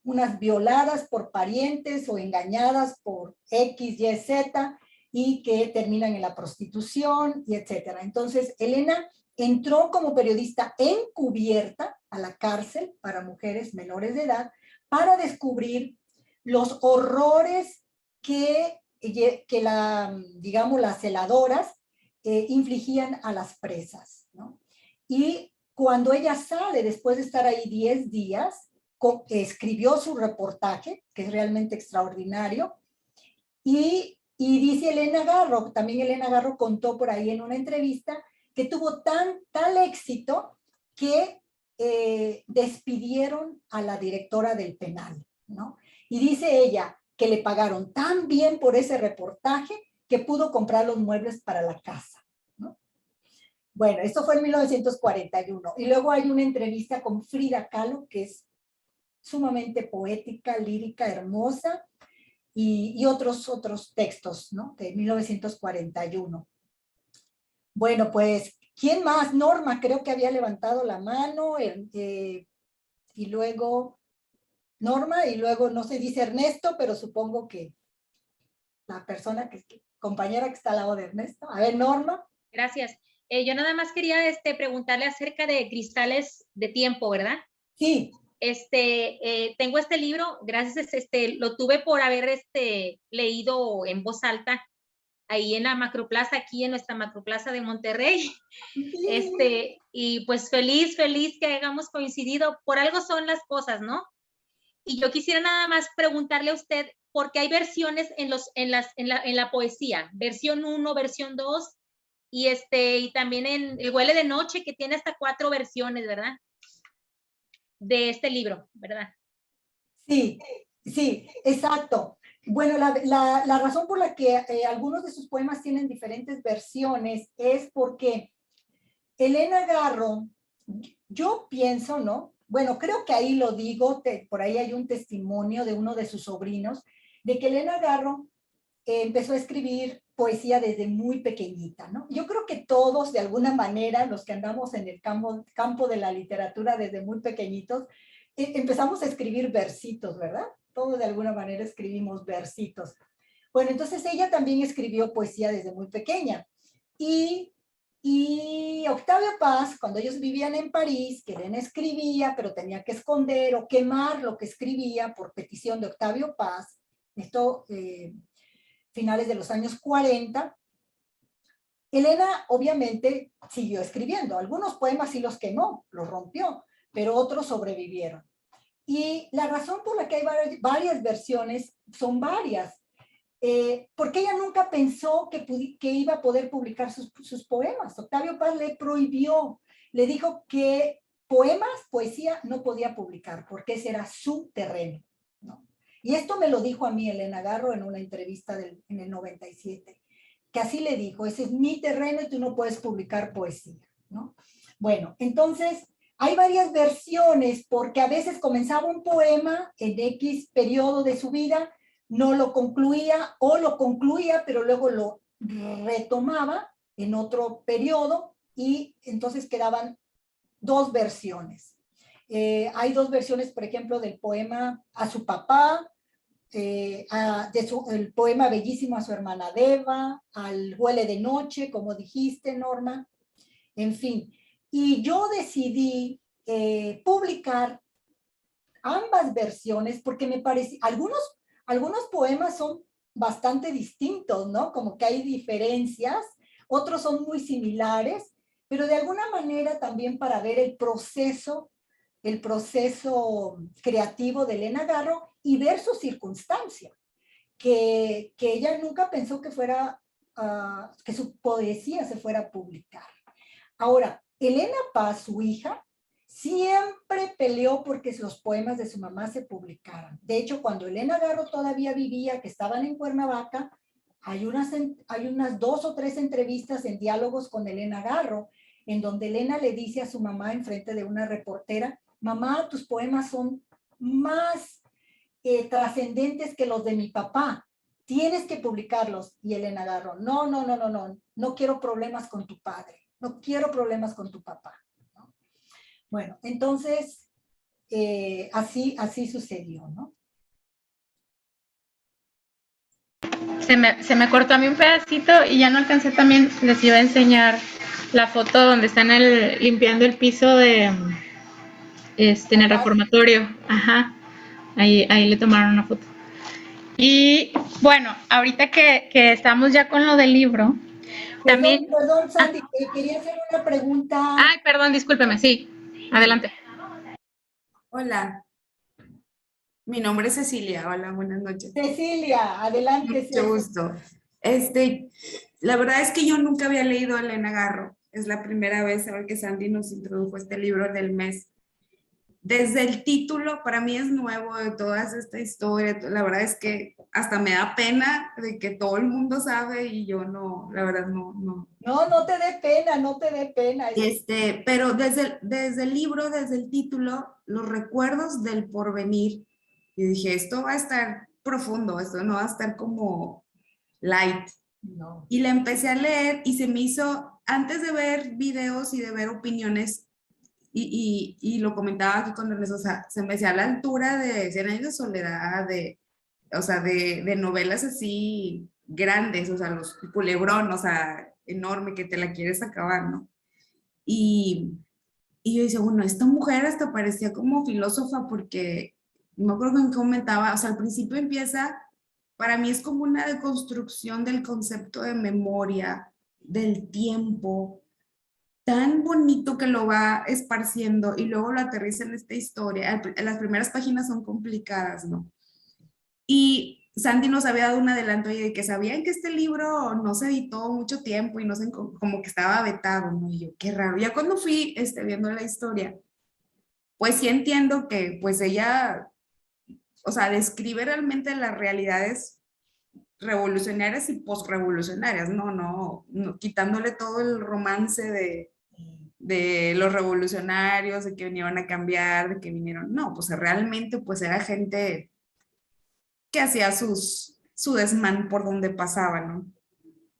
unas violadas por parientes o engañadas por X, Y, Z, y que terminan en la prostitución, y etcétera. Entonces, Elena entró como periodista encubierta a la cárcel para mujeres menores de edad, para descubrir los horrores que digamos, las celadoras infligían a las presas, ¿no? Y cuando ella sale, después de estar ahí 10 días, escribió su reportaje, que es realmente extraordinario, y dice Elena Garro, también Elena Garro contó por ahí en una entrevista, que tuvo tal éxito que despidieron a la directora del penal, ¿no? Y dice ella que le pagaron tan bien por ese reportaje que pudo comprar los muebles para la casa, ¿no? Bueno, esto fue en 1941. Y luego hay una entrevista con Frida Kahlo, que es sumamente poética, lírica, hermosa, y otros textos, ¿no? De 1941. Bueno, pues, ¿quién más? Norma, creo que había levantado la mano, y luego Norma, y luego no se dice Ernesto, pero supongo que la persona compañera que está al lado de Ernesto. A ver, Norma. Gracias. Yo nada más quería preguntarle acerca de Cristales de Tiempo, ¿verdad? Sí. Tengo este libro, gracias, lo tuve por haber leído en voz alta ahí en la Macroplaza, aquí en nuestra Macroplaza de Monterrey. Sí. Y pues feliz que hayamos coincidido. Por algo son las cosas, ¿no? Y yo quisiera nada más preguntarle a usted, porque hay versiones en la poesía, versión 1, versión 2, y también en El Huele de Noche, que tiene hasta 4 versiones, ¿verdad? De este libro, ¿verdad? Sí, sí, exacto. Bueno, la razón por la que algunos de sus poemas tienen diferentes versiones es porque Elena Garro, yo pienso, ¿no? Bueno, creo que ahí lo digo, por ahí hay un testimonio de uno de sus sobrinos, de que Elena Garro empezó a escribir poesía desde muy pequeñita, ¿no? Yo creo que todos, de alguna manera, los que andamos en el campo de la literatura desde muy pequeñitos, empezamos a escribir versitos, ¿verdad? Todos de alguna manera escribimos versitos. Bueno, entonces ella también escribió poesía desde muy pequeña. Y Octavio Paz, cuando ellos vivían en París, que Elena escribía, pero tenía que esconder o quemar lo que escribía por petición de Octavio Paz, esto finales de los años 40, Elena obviamente siguió escribiendo. Algunos poemas sí los quemó, los rompió, pero otros sobrevivieron. Y la razón por la que hay varias versiones son varias. Porque ella nunca pensó que iba a poder publicar sus poemas. Octavio Paz le prohibió, le dijo que poesía, no podía publicar, porque ese era su terreno, ¿no? Y esto me lo dijo a mí Elena Garro en una entrevista en el 97, que así le dijo, ese es mi terreno y tú no puedes publicar poesía, ¿no? Bueno, entonces hay varias versiones, porque a veces comenzaba un poema en X periodo de su vida, no lo concluía o lo concluía, pero luego lo retomaba en otro periodo y entonces quedaban 2 versiones. Hay 2 versiones, por ejemplo, del poema a su papá, el poema bellísimo a su hermana Deva, al Huele de Noche, como dijiste, Norma, en fin. Y yo decidí publicar ambas versiones porque me parece, algunos poemas son bastante distintos, ¿no? Como que hay diferencias, otros son muy similares, pero de alguna manera también para ver el proceso creativo de Elena Garro y ver su circunstancia, que ella nunca pensó que que su poesía se fuera a publicar. Ahora, Elena Paz, su hija, siempre peleó porque los poemas de su mamá se publicaran. De hecho, cuando Elena Garro todavía vivía, que estaban en Cuernavaca, hay unas 2 o 3 entrevistas en diálogos con Elena Garro, en donde Elena le dice a su mamá enfrente de una reportera, mamá, tus poemas son más trascendentes que los de mi papá, tienes que publicarlos. Y Elena Garro, no quiero problemas con tu padre, no quiero problemas con tu papá, ¿no? Bueno, entonces, así sucedió, ¿no? Se me cortó a mí un pedacito y ya no alcancé, también les iba a enseñar la foto donde están limpiando el piso en el reformatorio. Ajá, ahí le tomaron una foto. Y bueno, ahorita que estamos ya con lo del libro, también... Perdón, Sandy, quería hacer una pregunta. Ay, perdón, discúlpeme, sí, adelante. Hola, mi nombre es Cecilia. Hola, buenas noches. Cecilia, adelante. Mucho gusto. La verdad es que yo nunca había leído a Elena Garro. Es la primera vez ahora que Sandy nos introdujo este libro del mes. desde el título, para mí es nuevo de toda esta historia. La verdad es que hasta me da pena de que todo el mundo sabe y yo no, la verdad no. No, no te dé pena, no te dé pena. Pero desde el libro, desde el título, los recuerdos del porvenir, yo dije, esto va a estar profundo, esto no va a estar como light. No. Y la empecé a leer y se me hizo, antes de ver videos y de ver opiniones, y lo comentaba aquí con Ernesto, o sea, se me hacía a la altura de Cien años de soledad, o sea, de novelas así grandes, o sea, los Culebrón, o sea, enorme, que te la quieres acabar, ¿no? Y yo decía, bueno, esta mujer hasta parecía como filósofa porque no me acuerdo que comentaba, o sea, al principio empieza, para mí es como una deconstrucción del concepto de memoria, del tiempo, tan bonito que lo va esparciendo y luego lo aterriza en esta historia. Las primeras páginas son complicadas, ¿no? Y Sandy nos había dado un adelanto de que sabían que este libro no se editó mucho tiempo y no sé, como que estaba vetado, ¿no? Y yo, qué raro. Ya cuando fui viendo la historia, pues sí entiendo que pues ella, o sea, describe realmente las realidades revolucionarias y posrevolucionarias, no, quitándole todo el romance de los revolucionarios, de que vinieron a cambiar, de que vinieron, no, pues realmente pues era gente que hacía su desmán por donde pasaba, ¿no?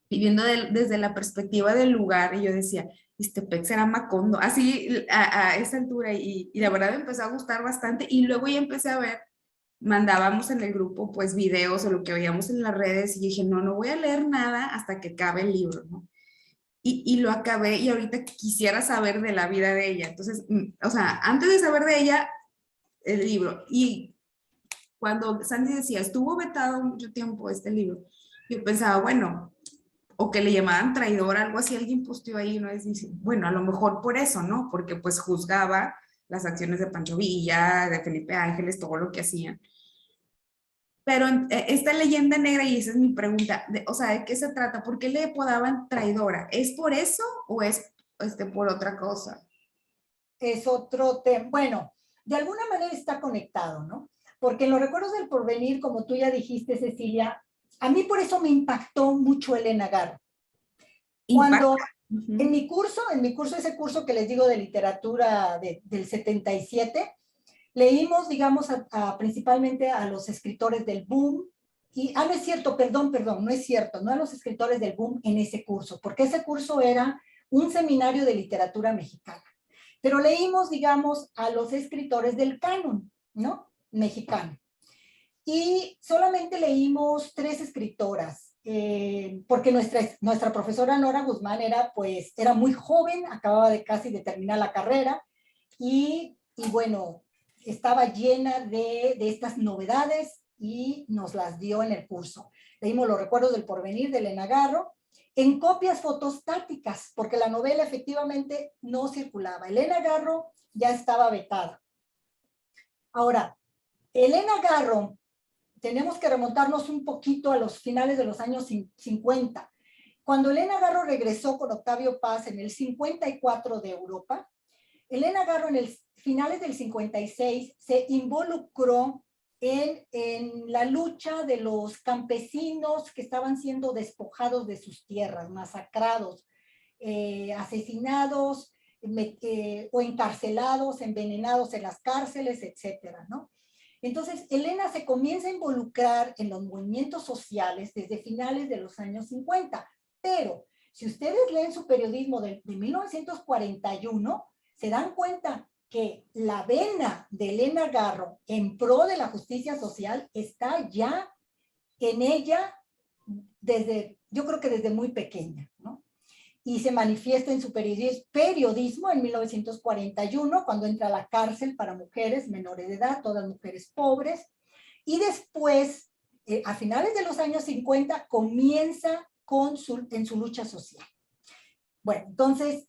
Y viendo desde la perspectiva del lugar, y yo decía, Ixtepec será Macondo, así a esa altura, y la verdad me empezó a gustar bastante, y luego ya empecé a ver, mandábamos en el grupo pues videos o lo que veíamos en las redes, y dije, no voy a leer nada hasta que acabe el libro, ¿no? Y lo acabé, y ahorita quisiera saber de la vida de ella, entonces, o sea, antes de saber de ella, el libro, y cuando Sandy decía, estuvo vetado mucho tiempo este libro, yo pensaba, bueno, o que le llamaban traidor, algo así, alguien posteó ahí, ¿no? Dice, bueno, a lo mejor por eso, ¿no? Porque pues juzgaba las acciones de Pancho Villa, de Felipe Ángeles, todo lo que hacían. Pero esta leyenda negra, y esa es mi pregunta, o sea, ¿de qué se trata? ¿Por qué le apodaban traidora? ¿Es por eso o es por otra cosa? Es otro tema. Bueno, de alguna manera está conectado, ¿no? Porque en los recuerdos del porvenir, como tú ya dijiste, Cecilia, a mí por eso me impactó mucho Elena Garro. Cuando en mi curso, ese curso que les digo de literatura del 77, leímos, digamos, principalmente a los escritores del boom, no es cierto, perdón, no es cierto, no a los escritores del boom en ese curso, porque ese curso era un seminario de literatura mexicana. Pero leímos, digamos, a los escritores del canon, ¿no? Mexicano. Y solamente leímos 3 escritoras, porque nuestra profesora Nora Guzmán era muy joven, acababa de casi de terminar la carrera, y bueno, estaba llena de estas novedades y nos las dio en el curso. Leímos Los recuerdos del porvenir de Elena Garro, en copias fotostáticas, porque la novela efectivamente no circulaba. Elena Garro ya estaba vetada. Ahora, Elena Garro, tenemos que remontarnos un poquito a los finales de los años 50. Cuando Elena Garro regresó con Octavio Paz en el 54 de Europa, Elena Garro en finales del 56 se involucró en la lucha de los campesinos que estaban siendo despojados de sus tierras, masacrados, asesinados o encarcelados, envenenados en las cárceles, etcétera, ¿no? Entonces, Elena se comienza a involucrar en los movimientos sociales desde finales de los años 50, pero si ustedes leen su periodismo de 1941, se dan cuenta que la vena de Elena Garro en pro de la justicia social está ya en ella yo creo que desde muy pequeña, ¿no? Y se manifiesta en su periodismo en 1941, cuando entra a la cárcel para mujeres menores de edad, todas mujeres pobres, y después, a finales de los años 50, comienza en su lucha social. Bueno, entonces,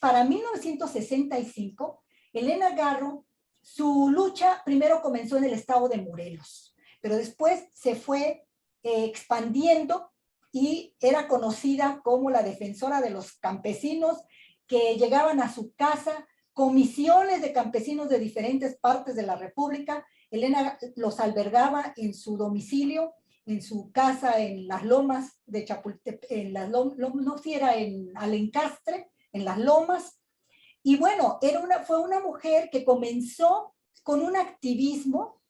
para 1965, Elena Garro, su lucha primero comenzó en el estado de Morelos, pero después se fue expandiendo y era conocida como la defensora de los campesinos que llegaban a su casa comisiones de campesinos de diferentes partes de la República. Elena los albergaba en su domicilio, en su casa en las lomas de Chapultepec, no si era en Alencastre, en las lomas. Y bueno, fue una mujer que comenzó con un activismo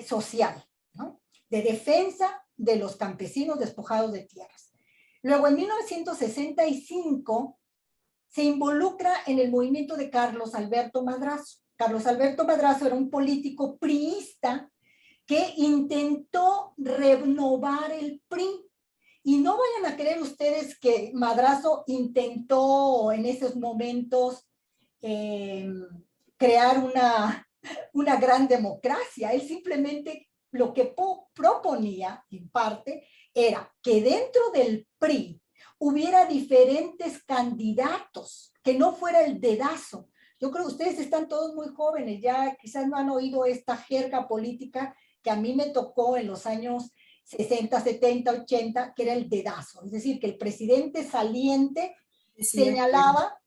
social, ¿no? De defensa de los campesinos despojados de tierras. Luego, en 1965, se involucra en el movimiento de Carlos Alberto Madrazo. Carlos Alberto Madrazo era un político priista que intentó renovar el PRI. Y no vayan a creer ustedes que Madrazo intentó en esos momentos crear una gran democracia. Él simplemente lo que proponía, en parte, era que dentro del PRI hubiera diferentes candidatos, que no fuera el dedazo. Yo creo que ustedes están todos muy jóvenes, ya quizás no han oído esta jerga política que a mí me tocó en los años 60, 70, 80, que era el dedazo. Es decir, que el presidente saliente señalaba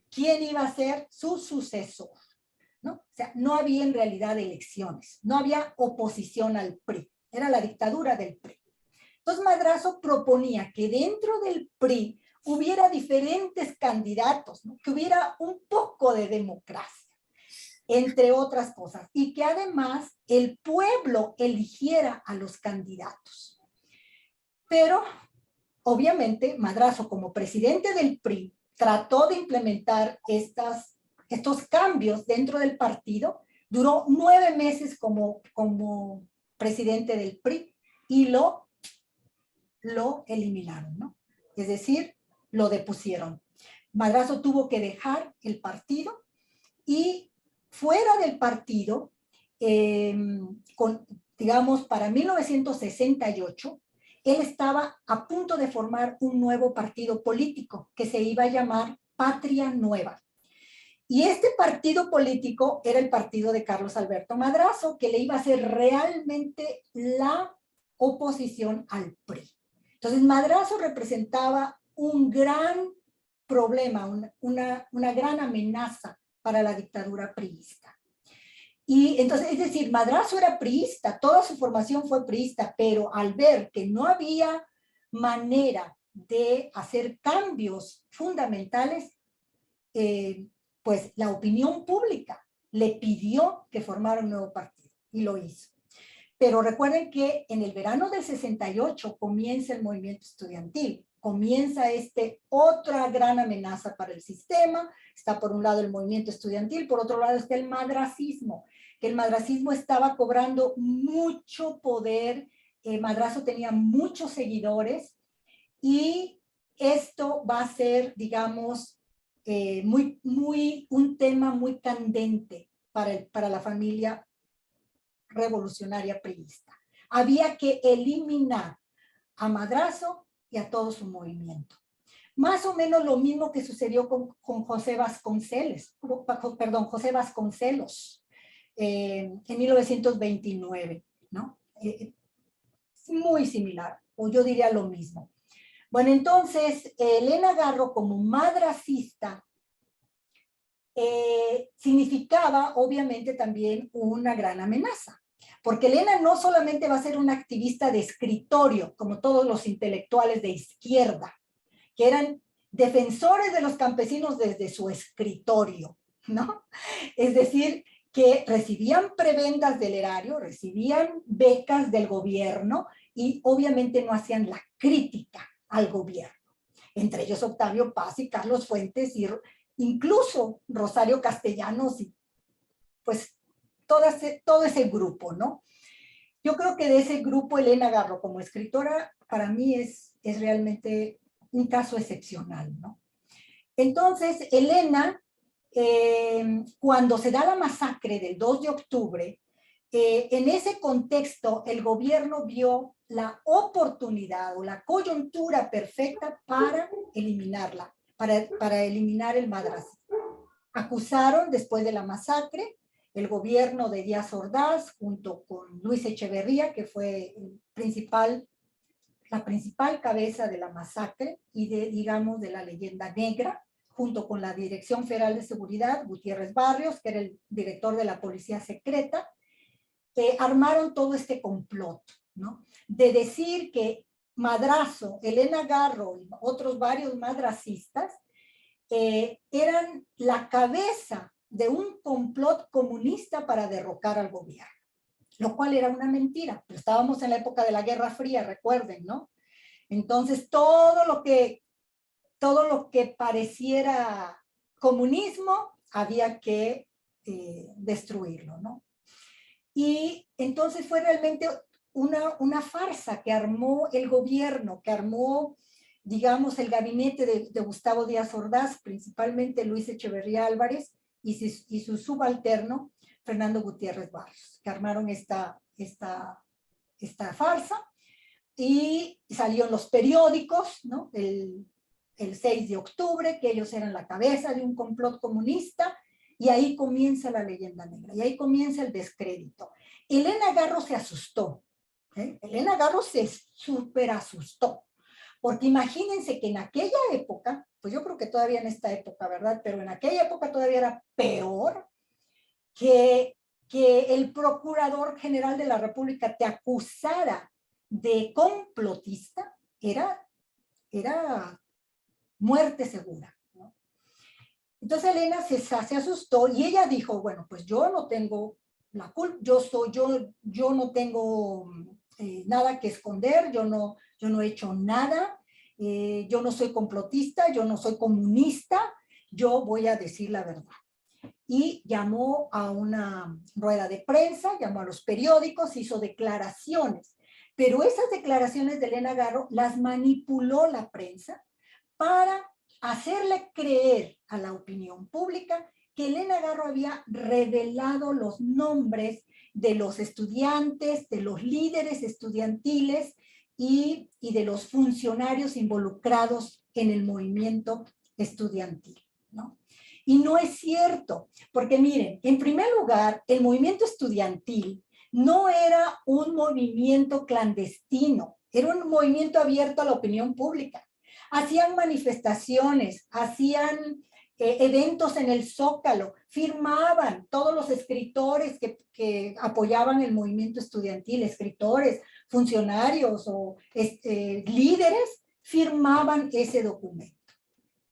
quién iba a ser su sucesor, ¿no? O sea, no había en realidad elecciones, no había oposición al PRI, era la dictadura del PRI. Entonces Madrazo proponía que dentro del PRI hubiera diferentes candidatos, ¿no? Que hubiera un poco de democracia, entre otras cosas, y que además el pueblo eligiera a los candidatos. Pero, obviamente, Madrazo, como presidente del PRI, trató de implementar estos cambios dentro del partido. Duró 9 meses como presidente del PRI y lo eliminaron, ¿no? Es decir, lo depusieron. Madrazo tuvo que dejar el partido y fuera del partido, digamos, para 1968, él estaba a punto de formar un nuevo partido político que se iba a llamar Patria Nueva. Y este partido político era el partido de Carlos Alberto Madrazo, que le iba a hacer realmente la oposición al PRI. Entonces, Madrazo representaba un gran problema, una gran amenaza para la dictadura priista. Y entonces, es decir, Madrazo era priista, toda su formación fue priista, pero al ver que no había manera de hacer cambios fundamentales, pues la opinión pública le pidió que formara un nuevo partido y lo hizo. Pero recuerden que en el verano del 68 comienza el movimiento estudiantil, comienza otra gran amenaza para el sistema. Está por un lado el movimiento estudiantil, por otro lado está el madracismo, que el madracismo estaba cobrando mucho poder. Madrazo tenía muchos seguidores y esto va a ser, digamos, un tema muy candente para la familia revolucionaria priista. Había que eliminar a Madrazo y a todo su movimiento. Más o menos lo mismo que sucedió con José Vasconcelos, en 1929, ¿no? Muy similar, o yo diría lo mismo. Bueno, entonces, Elena Garro como madracista significaba obviamente también una gran amenaza, porque Elena no solamente va a ser una activista de escritorio, como todos los intelectuales de izquierda, que eran defensores de los campesinos desde su escritorio, ¿no? Es decir, que recibían prebendas del erario, recibían becas del gobierno y obviamente no hacían la crítica al gobierno. Entre ellos Octavio Paz y Carlos Fuentes y incluso Rosario Castellanos y pues todo ese grupo, ¿no? Yo creo que de ese grupo Elena Garro como escritora para mí es realmente un caso excepcional, ¿no? Entonces, Elena, cuando se da la masacre del 2 de octubre, en ese contexto el gobierno vio la oportunidad o la coyuntura perfecta para eliminarla, para eliminar el madracismo. Acusaron después de la masacre el gobierno de Díaz Ordaz junto con Luis Echeverría, que fue la principal cabeza de la masacre y digamos, de la leyenda negra, junto con la Dirección Federal de Seguridad, Gutiérrez Barrios, que era el director de la Policía Secreta, armaron todo este complot, ¿no? De decir que Madrazo, Elena Garro y otros varios madracistas eran la cabeza de un complot comunista para derrocar al gobierno, lo cual era una mentira. Pero estábamos en la época de la Guerra Fría, recuerden, ¿no? Entonces, todo lo que pareciera comunismo había que destruirlo, ¿no? Y entonces fue realmente una farsa que armó el gobierno, que armó, digamos, el gabinete de Gustavo Díaz Ordaz, principalmente Luis Echeverría Álvarez y su subalterno, Fernando Gutiérrez Barrios, que armaron esta farsa. Y salió en los periódicos, ¿no? El 6 de octubre, que ellos eran la cabeza de un complot comunista, y ahí comienza la leyenda negra, y ahí comienza el descrédito. Elena Garro se asustó, Elena Garro se súper asustó, porque imagínense que en aquella época, pues yo creo que todavía en esta época, ¿verdad? Pero en aquella época todavía era peor que el Procurador General de la República te acusara de complotista, era muerte segura, ¿no? Entonces Elena se asustó y ella dijo, bueno, pues yo no tengo la culpa, yo no tengo nada que esconder, yo no he hecho nada, yo no soy complotista, yo no soy comunista, yo voy a decir la verdad. Y llamó a una rueda de prensa, llamó a los periódicos, hizo declaraciones. Pero esas declaraciones de Elena Garro las manipuló la prensa para hacerle creer a la opinión pública que Elena Garro había revelado los nombres de los estudiantes, de los líderes estudiantiles y de los funcionarios involucrados en el movimiento estudiantil, ¿no? Y no es cierto, porque miren, en primer lugar, el movimiento estudiantil no era un movimiento clandestino, era un movimiento abierto a la opinión pública. Hacían manifestaciones, hacían eventos en el Zócalo, firmaban todos los escritores que apoyaban el movimiento estudiantil, escritores, funcionarios o líderes, firmaban ese documento,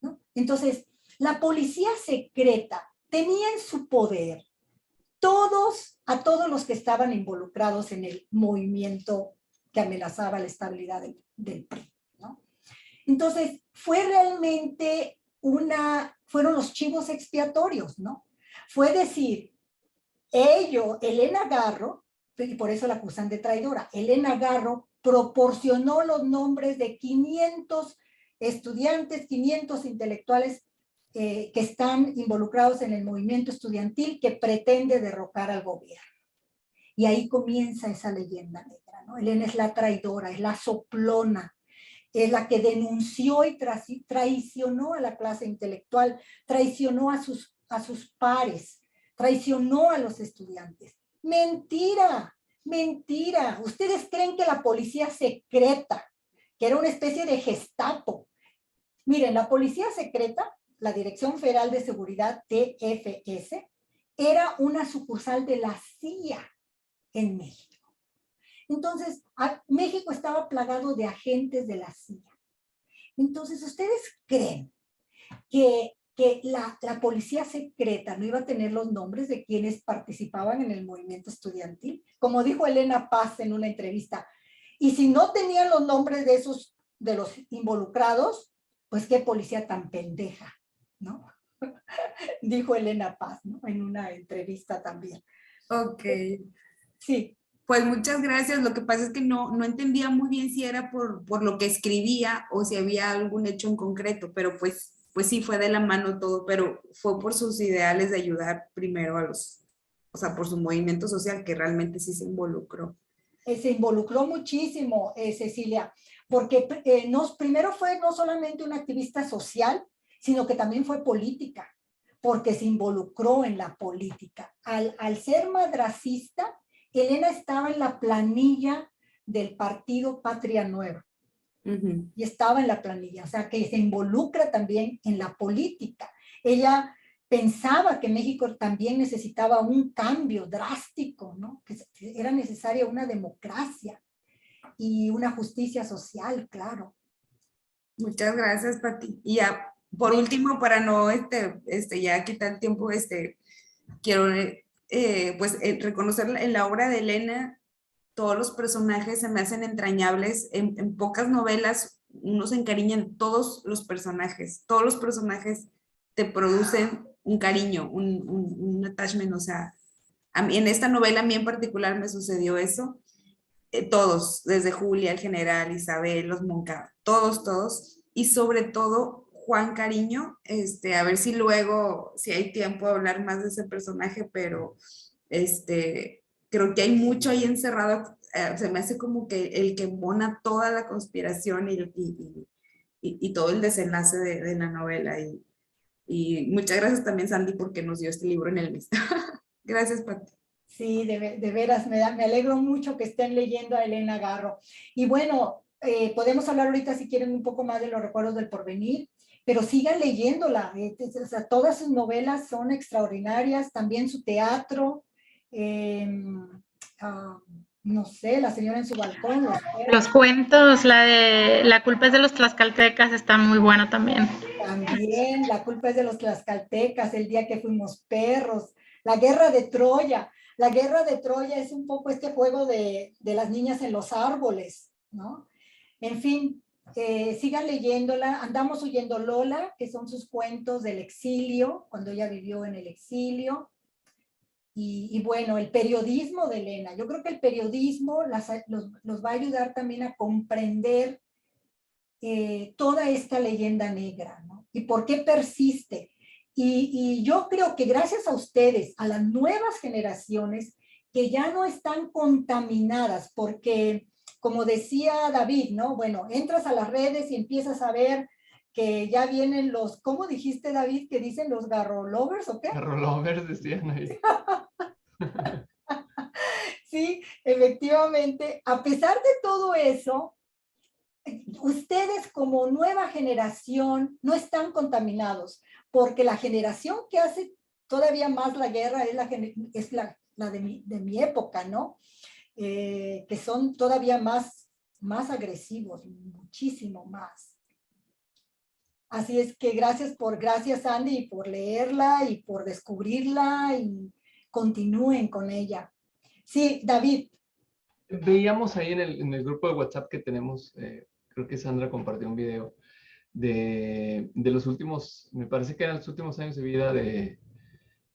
¿no? Entonces, la policía secreta tenía en su poder a todos los que estaban involucrados en el movimiento que amenazaba la estabilidad del PRI, ¿no? Entonces, fue realmente fueron los chivos expiatorios, ¿no? Fue decir, Elena Garro, y por eso la acusan de traidora, Elena Garro proporcionó los nombres de 500 estudiantes, 500 intelectuales que están involucrados en el movimiento estudiantil que pretende derrocar al gobierno. Y ahí comienza esa leyenda negra, ¿no? Elena es la traidora, es la soplona, es la que denunció y traicionó a la clase intelectual, traicionó a sus pares, traicionó a los estudiantes. Mentira, mentira. ¿Ustedes creen que la policía secreta, que era una especie de Gestapo? Miren, la policía secreta, la Dirección Federal de Seguridad, TFS, era una sucursal de la CIA en México. Entonces, México estaba plagado de agentes de la CIA. Entonces, ¿ustedes creen que la policía secreta no iba a tener los nombres de quienes participaban en el movimiento estudiantil? Como dijo Elena Paz en una entrevista, y si no tenían los nombres de los involucrados, pues qué policía tan pendeja, ¿no? Dijo Elena Paz, ¿no? En una entrevista también. Ok. Sí. Pues muchas gracias. Lo que pasa es que no entendía muy bien si era por lo que escribía o si había algún hecho en concreto, pero pues sí fue de la mano todo, pero fue por sus ideales de ayudar primero o sea, por su movimiento social, que realmente sí se involucró. Se involucró muchísimo, Cecilia, porque primero fue no solamente una activista social, sino que también fue política, porque se involucró en la política. Al ser madracista, Elena estaba en la planilla del partido Patria Nueva. Ujú. y estaba en la planilla, o sea, que se involucra también en la política. Ella pensaba que México también necesitaba un cambio drástico, ¿no? Que era necesaria una democracia y una justicia social, claro. Muchas gracias, Pati. Y ya, por último, para no ya quitar el tiempo, quiero reconocer en la obra de Elena, todos los personajes se me hacen entrañables. En pocas novelas uno se encariña en todos los personajes te producen un cariño, un attachment, o sea, a mí, en esta novela a mí en particular me sucedió eso. Todos, desde Julia, el general, Isabel, los Moncada, todos, y sobre todo Juan Cariño, a ver si luego, si hay tiempo a hablar más de ese personaje, pero creo que hay mucho ahí encerrado, se me hace como que el que embona toda la conspiración y todo el desenlace de la novela, y muchas gracias también, Sandy, porque nos dio este libro en el mes. Gracias, Pati. Sí, de veras, me alegro mucho que estén leyendo a Elena Garro. Y bueno, podemos hablar ahorita si quieren un poco más de los recuerdos del porvenir, pero sigan leyéndola. O sea, todas sus novelas son extraordinarias, también su teatro, no sé, La señora en su balcón. Los cuentos, la de La culpa es de los tlaxcaltecas, está muy buena también. También, La culpa es de los tlaxcaltecas, El día que fuimos perros, La guerra de Troya. La guerra de Troya es un poco este juego de las niñas en los árboles, ¿no? En fin, sigan leyéndola. Andamos huyendo Lola, que son sus cuentos del exilio, cuando ella vivió en el exilio. Y bueno, el periodismo de Elena. Yo creo que el periodismo los va a ayudar también a comprender toda esta leyenda negra, ¿no? Y por qué persiste. Y yo creo que gracias a ustedes, a las nuevas generaciones, que ya no están contaminadas, porque como decía David, ¿no? Bueno, entras a las redes y empiezas a ver que ya vienen los, ¿cómo dijiste, David? ¿Que dicen los garrolovers o qué? Garrolovers decían ahí. Sí, efectivamente, a pesar de todo eso, ustedes como nueva generación no están contaminados, porque la generación que hace todavía más la guerra es la de mi época, ¿no? Que son todavía más agresivos, muchísimo más. Así es que gracias Andy por leerla y por descubrirla y continúen con ella. Sí, David. Veíamos ahí en el grupo de WhatsApp que tenemos, creo que Sandra compartió un video de los últimos, me parece que eran los últimos años de vida de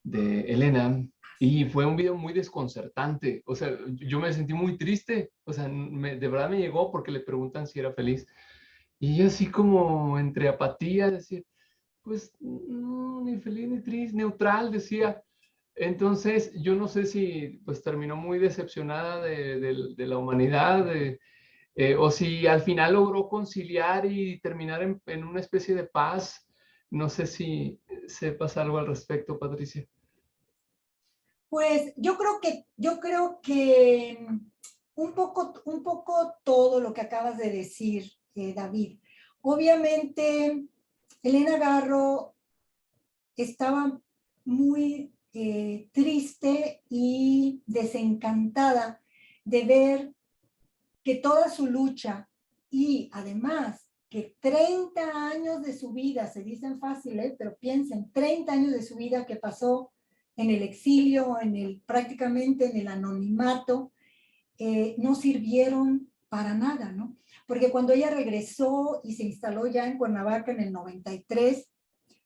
Elena, y fue un video muy desconcertante. O sea, yo me sentí muy triste, o sea, de verdad me llegó porque le preguntan si era feliz. Y yo así como entre apatía, decir, pues no, ni feliz ni triste, neutral, decía. Entonces, yo no sé si pues terminó muy decepcionada de la humanidad, o si al final logró conciliar y terminar en una especie de paz. No sé si sepas algo al respecto, Patricia. Pues yo creo que un poco todo lo que acabas de decir, David. Obviamente, Elena Garro estaba muy triste y desencantada de ver que toda su lucha y además que 30 años de su vida, se dicen fácil, pero piensen, 30 años de su vida que pasó en el exilio, prácticamente en el anonimato, no sirvieron para nada, ¿no? Porque cuando ella regresó y se instaló ya en Cuernavaca en el 93,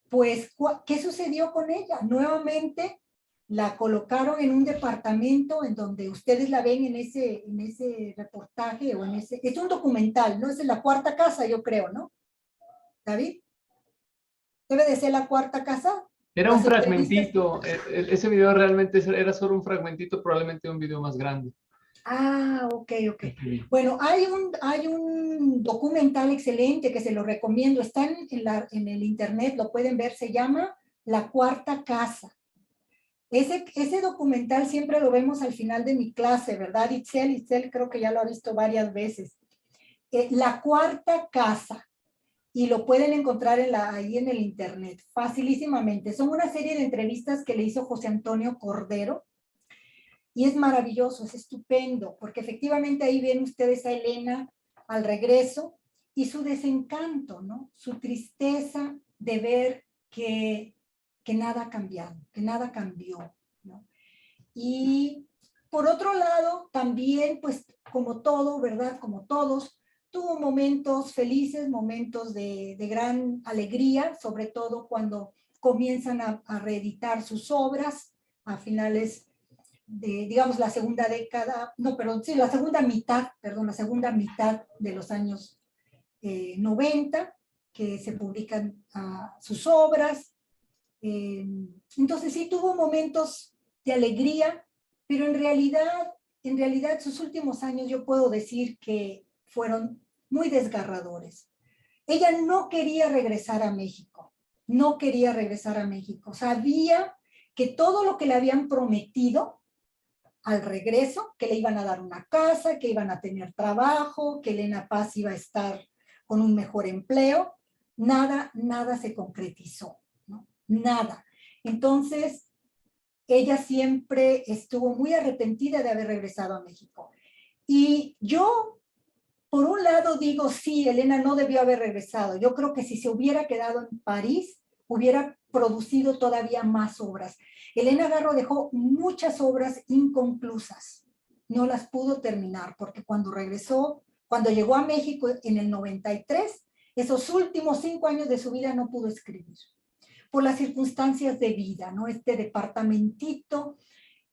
pues, ¿qué sucedió con ella? Nuevamente la colocaron en un departamento en donde ustedes la ven en ese reportaje o es un documental, ¿no? Es La Cuarta Casa, yo creo, ¿no? David, ¿debe de ser La Cuarta Casa? Era un fragmentito, ese video realmente era solo un fragmentito, probablemente un video más grande. Ah, ok. Bueno, hay un documental excelente que se lo recomiendo, está en el internet, lo pueden ver, se llama La Cuarta Casa. Ese documental siempre lo vemos al final de mi clase, ¿verdad, Itzel? Itzel creo que ya lo ha visto varias veces. La Cuarta Casa, y lo pueden encontrar ahí en el internet, facilísimamente. Son una serie de entrevistas que le hizo José Antonio Cordero, y es maravilloso, es estupendo, porque efectivamente ahí ven ustedes a Elena al regreso, y su desencanto, ¿no? Su tristeza de ver que nada ha cambiado, que nada cambió, ¿no? Y por otro lado, también, pues, como todo, ¿verdad? Como todos, tuvo momentos felices, momentos de gran alegría, sobre todo cuando comienzan a reeditar sus obras a finales de, digamos, la segunda década, no, perdón, sí, la segunda mitad de los años 90, que se publican sus obras. Entonces sí tuvo momentos de alegría, pero en realidad sus últimos años yo puedo decir que fueron muy desgarradores. Ella no quería regresar a México, sabía que todo lo que le habían prometido al regreso, que le iban a dar una casa, que iban a tener trabajo, que Elena Paz iba a estar con un mejor empleo, nada se concretizó, ¿no? Nada. Entonces, ella siempre estuvo muy arrepentida de haber regresado a México. Y yo, por un lado, digo, sí, Elena no debió haber regresado. Yo creo que si se hubiera quedado en París, hubiera producido todavía más obras. Elena Garro dejó muchas obras inconclusas. No las pudo terminar, porque cuando regresó, cuando llegó a México en el 93, esos últimos 5 años de su vida no pudo escribir, por las circunstancias de vida, ¿no? Este departamentito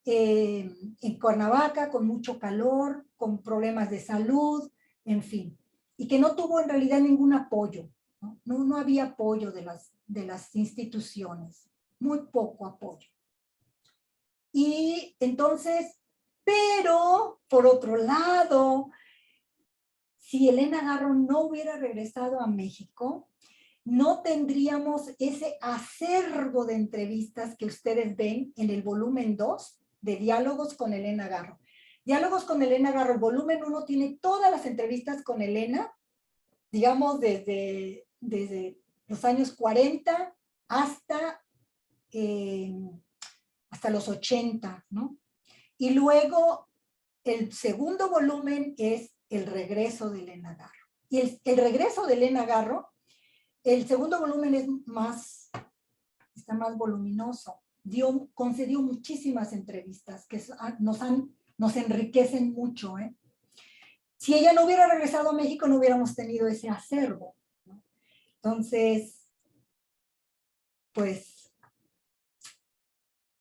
en Cuernavaca, con mucho calor, con problemas de salud, en fin, y que no tuvo en realidad ningún apoyo, ¿no? No había apoyo de las instituciones, muy poco apoyo. Y entonces, pero por otro lado, si Elena Garro no hubiera regresado a México, no tendríamos ese acervo de entrevistas que ustedes ven en el volumen 2 de Diálogos con Elena Garro. Diálogos con Elena Garro, el volumen 1 tiene todas las entrevistas con Elena, digamos desde los años 40 hasta los 80, ¿no? Y luego el segundo volumen es El regreso de Elena Garro. Y el regreso de Elena Garro, el segundo volumen está más voluminoso. Concedió muchísimas entrevistas que nos enriquecen mucho, ¿eh? Si ella no hubiera regresado a México, no hubiéramos tenido ese acervo, ¿no? Entonces, pues,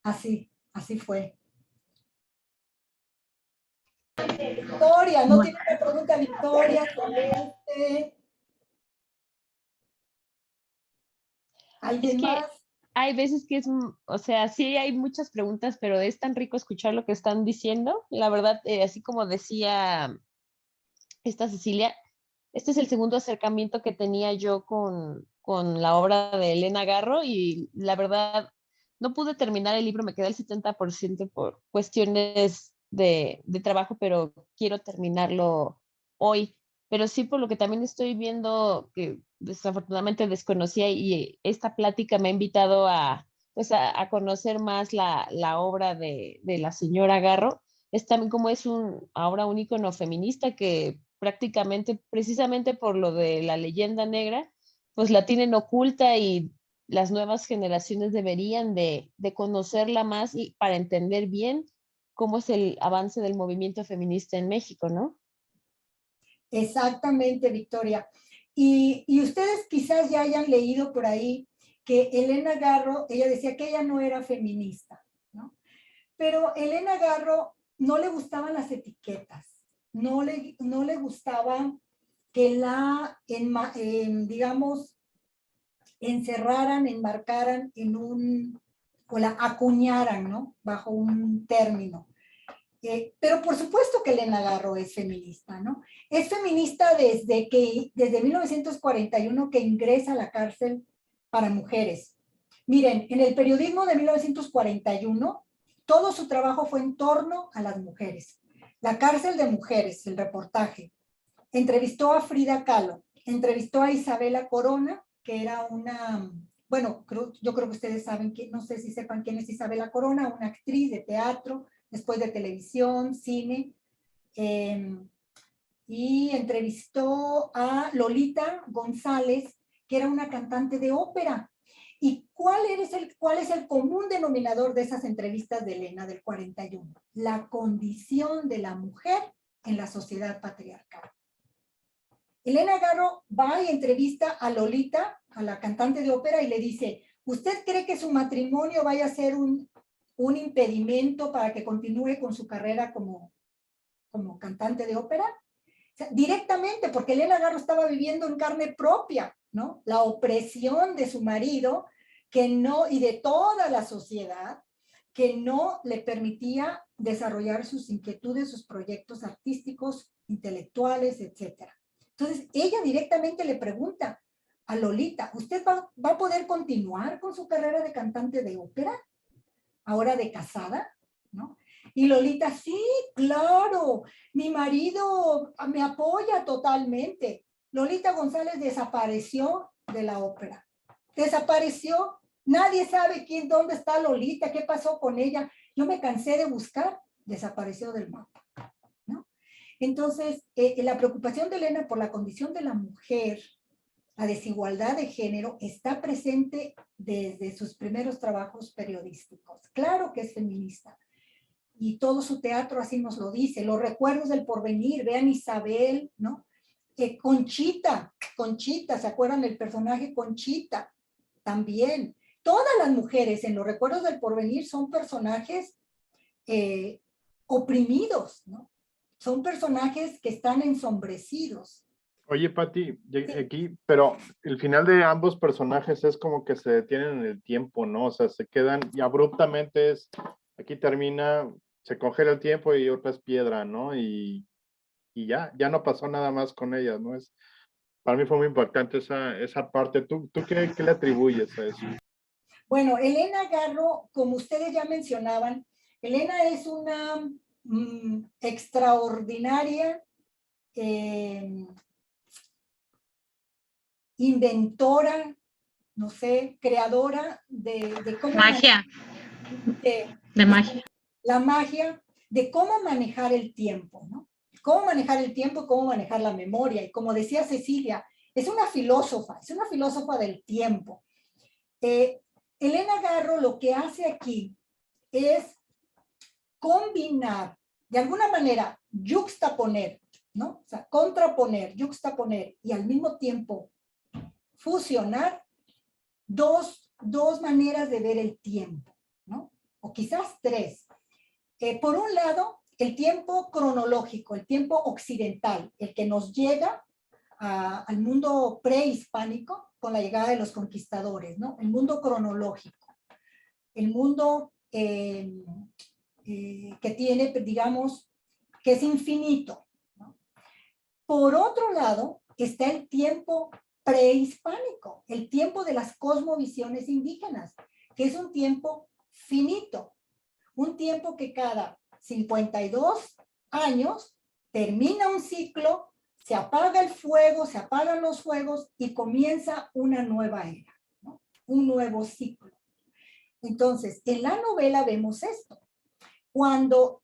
así fue. Victoria, ¿no tiene una pregunta, Victoria? ¿Alguien más? Hay veces que o sea, sí hay muchas preguntas, pero es tan rico escuchar lo que están diciendo. La verdad, así como decía esta Cecilia, este es el segundo acercamiento que tenía yo con la obra de Elena Garro, y la verdad no pude terminar el libro, me quedé al 70% por cuestiones de trabajo, pero quiero terminarlo hoy. Pero sí, por lo que también estoy viendo, que desafortunadamente desconocía, y esta plática me ha invitado a conocer más la obra de la señora Garro. Es también como es ahora un ícono feminista que prácticamente, precisamente por lo de la leyenda negra, pues la tienen oculta, y las nuevas generaciones deberían de conocerla más, y para entender bien cómo es el avance del movimiento feminista en México, ¿no? Exactamente, Victoria. Y ustedes quizás ya hayan leído por ahí que Elena Garro, ella decía que ella no era feminista, ¿no? Pero Elena Garro no le gustaban las etiquetas, no le gustaba que digamos, encerraran, enmarcaran o la acuñaran, ¿no? Bajo un término. Pero por supuesto que Elena Garro es feminista, ¿no? Es feminista desde 1941 que ingresa a la cárcel para mujeres. Miren, en el periodismo de 1941, todo su trabajo fue en torno a las mujeres. La cárcel de mujeres, el reportaje. entrevistó a Frida Kahlo, entrevistó a Isabela Corona, que era una, bueno, yo creo que ustedes saben, no sé si sepan quién es Isabela Corona, una actriz de teatro, después de televisión, cine, y entrevistó a Lolita González, que era una cantante de ópera. ¿Y cuál es el común denominador de esas entrevistas de Elena del 41? La condición de la mujer en la sociedad patriarcal. Elena Garro va y entrevista a Lolita, a la cantante de ópera, y le dice, ¿usted cree que su matrimonio vaya a ser un impedimento para que continúe con su carrera como cantante de ópera? O sea, directamente, porque Elena Garro estaba viviendo en carne propia, ¿no? La opresión de su marido, y de toda la sociedad, que no le permitía desarrollar sus inquietudes, sus proyectos artísticos, intelectuales, etc. Entonces, ella directamente le pregunta a Lolita, ¿usted va a poder continuar con su carrera de cantante de ópera? Ahora de casada, ¿no? Y Lolita, sí, claro, mi marido me apoya totalmente. Lolita González desapareció de la ópera. Desapareció. Nadie sabe dónde está Lolita, qué pasó con ella. Yo me cansé de buscar, desapareció del mapa, ¿no? Entonces, la preocupación de Elena por la condición de la mujer, la desigualdad de género, está presente desde sus primeros trabajos periodísticos. Claro que es feminista. Y todo su teatro así nos lo dice. Los recuerdos del porvenir, vean Isabel, ¿no? Conchita, ¿se acuerdan del personaje Conchita? También. Todas las mujeres en los recuerdos del porvenir son personajes oprimidos, ¿no? Son personajes que están ensombrecidos. Oye, Pati, aquí, pero el final de ambos personajes es como que se detienen en el tiempo, ¿no? O sea, se quedan y abruptamente aquí termina, se congela el tiempo y otra es piedra, ¿no? Y ya no pasó nada más con ellas, ¿no? Para mí fue muy impactante esa parte. ¿Tú qué le atribuyes a eso? Bueno, Elena Garro, como ustedes ya mencionaban, Elena es una extraordinaria inventora, no sé, creadora de cómo Magia. De magia. La magia de cómo manejar el tiempo, ¿no? Cómo manejar el tiempo y cómo manejar la memoria. Y como decía Cecilia, es una filósofa del tiempo. Elena Garro lo que hace aquí es combinar, de alguna manera, yuxtaponer, ¿no? O sea, contraponer, yuxtaponer y al mismo tiempo fusionar dos maneras de ver el tiempo, ¿no? O quizás tres. Por un lado, el tiempo cronológico, el tiempo occidental, el que nos llega al mundo prehispánico con la llegada de los conquistadores, ¿no? El mundo cronológico, el mundo que tiene, digamos, que es infinito, ¿no? Por otro lado, está el tiempo prehispánico, el tiempo de las cosmovisiones indígenas, que es un tiempo finito, un tiempo que cada 52 años termina un ciclo, se apaga el fuego, se apagan los fuegos y comienza una nueva era, ¿no? Un nuevo ciclo. Entonces, en la novela vemos esto. Cuando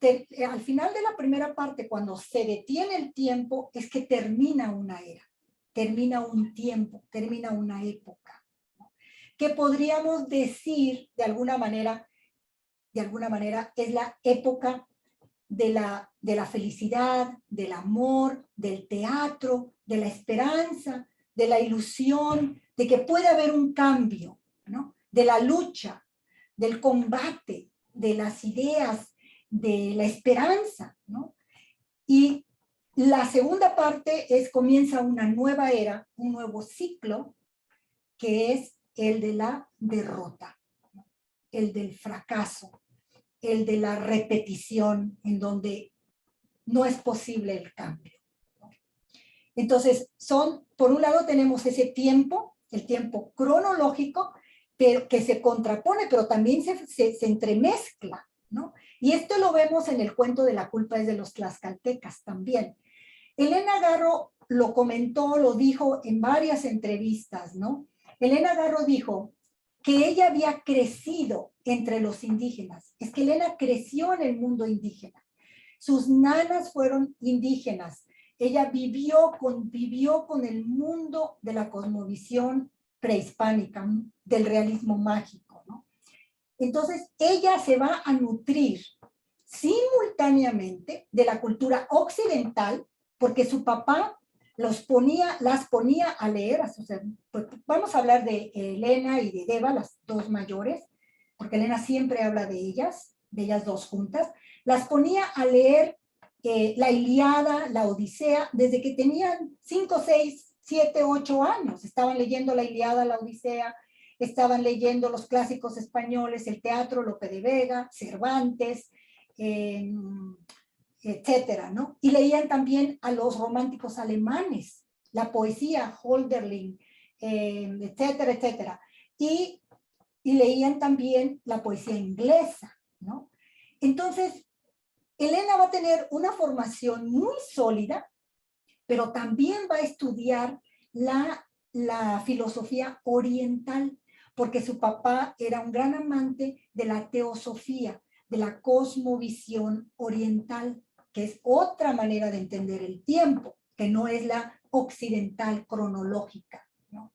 al final de la primera parte, cuando se detiene el tiempo, es que termina una era, termina un tiempo, termina una época, ¿no? Que podríamos decir de alguna manera es la época de la felicidad, del amor, del teatro, de la esperanza, de la ilusión, de que puede haber un cambio, ¿no? De la lucha, del combate, de las ideas, de la esperanza, ¿no? Y la segunda parte comienza una nueva era, un nuevo ciclo, que es el de la derrota, ¿no? El del fracaso, el de la repetición, en donde no es posible el cambio, ¿no? Entonces, por un lado tenemos ese tiempo, el tiempo cronológico, pero que se contrapone, pero también se entremezcla, ¿no? Y esto lo vemos en el cuento de La culpa es de los tlaxcaltecas también. Elena Garro lo comentó, lo dijo en varias entrevistas, ¿no? Elena Garro dijo que ella había crecido entre los indígenas. Es que Elena creció en el mundo indígena. Sus nanas fueron indígenas. Ella convivió con el mundo de la cosmovisión prehispánica, del realismo mágico, ¿no? Entonces, ella se va a nutrir simultáneamente de la cultura occidental, porque su papá las ponía a leer. O sea, pues vamos a hablar de Elena y de Deva, las dos mayores, porque Elena siempre habla de ellas dos juntas. Las ponía a leer la Ilíada, la Odisea, desde que tenían 5, 6, 7, 8 años. Estaban leyendo la Ilíada, la Odisea, estaban leyendo los clásicos españoles, el teatro, Lope de Vega, Cervantes, etcétera, ¿no? Y leían también a los románticos alemanes, la poesía, Hölderlin, etcétera, etcétera. Y leían también la poesía inglesa, ¿no? Entonces, Elena va a tener una formación muy sólida, pero también va a estudiar la filosofía oriental, porque su papá era un gran amante de la teosofía, de la cosmovisión oriental, que es otra manera de entender el tiempo, que no es la occidental cronológica, ¿no?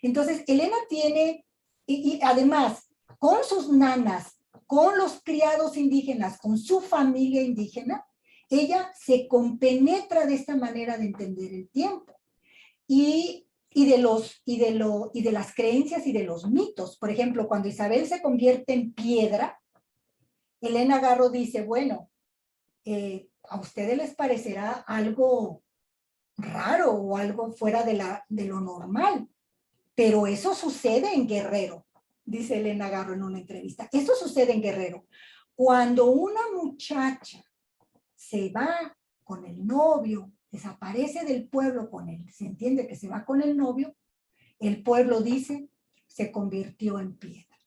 Entonces, Elena tiene, y además, con sus nanas, con los criados indígenas, con su familia indígena, ella se compenetra de esta manera de entender el tiempo. Y de las creencias y de los mitos. Por ejemplo, cuando Isabel se convierte en piedra, Elena Garro dice, bueno, a ustedes les parecerá algo raro o algo fuera de lo normal, pero eso sucede en Guerrero, dice Elena Garro en una entrevista. Eso sucede en Guerrero. Cuando una muchacha se va con el novio, desaparece del pueblo con él, se entiende que se va con el novio, el pueblo dice, se convirtió en piedra,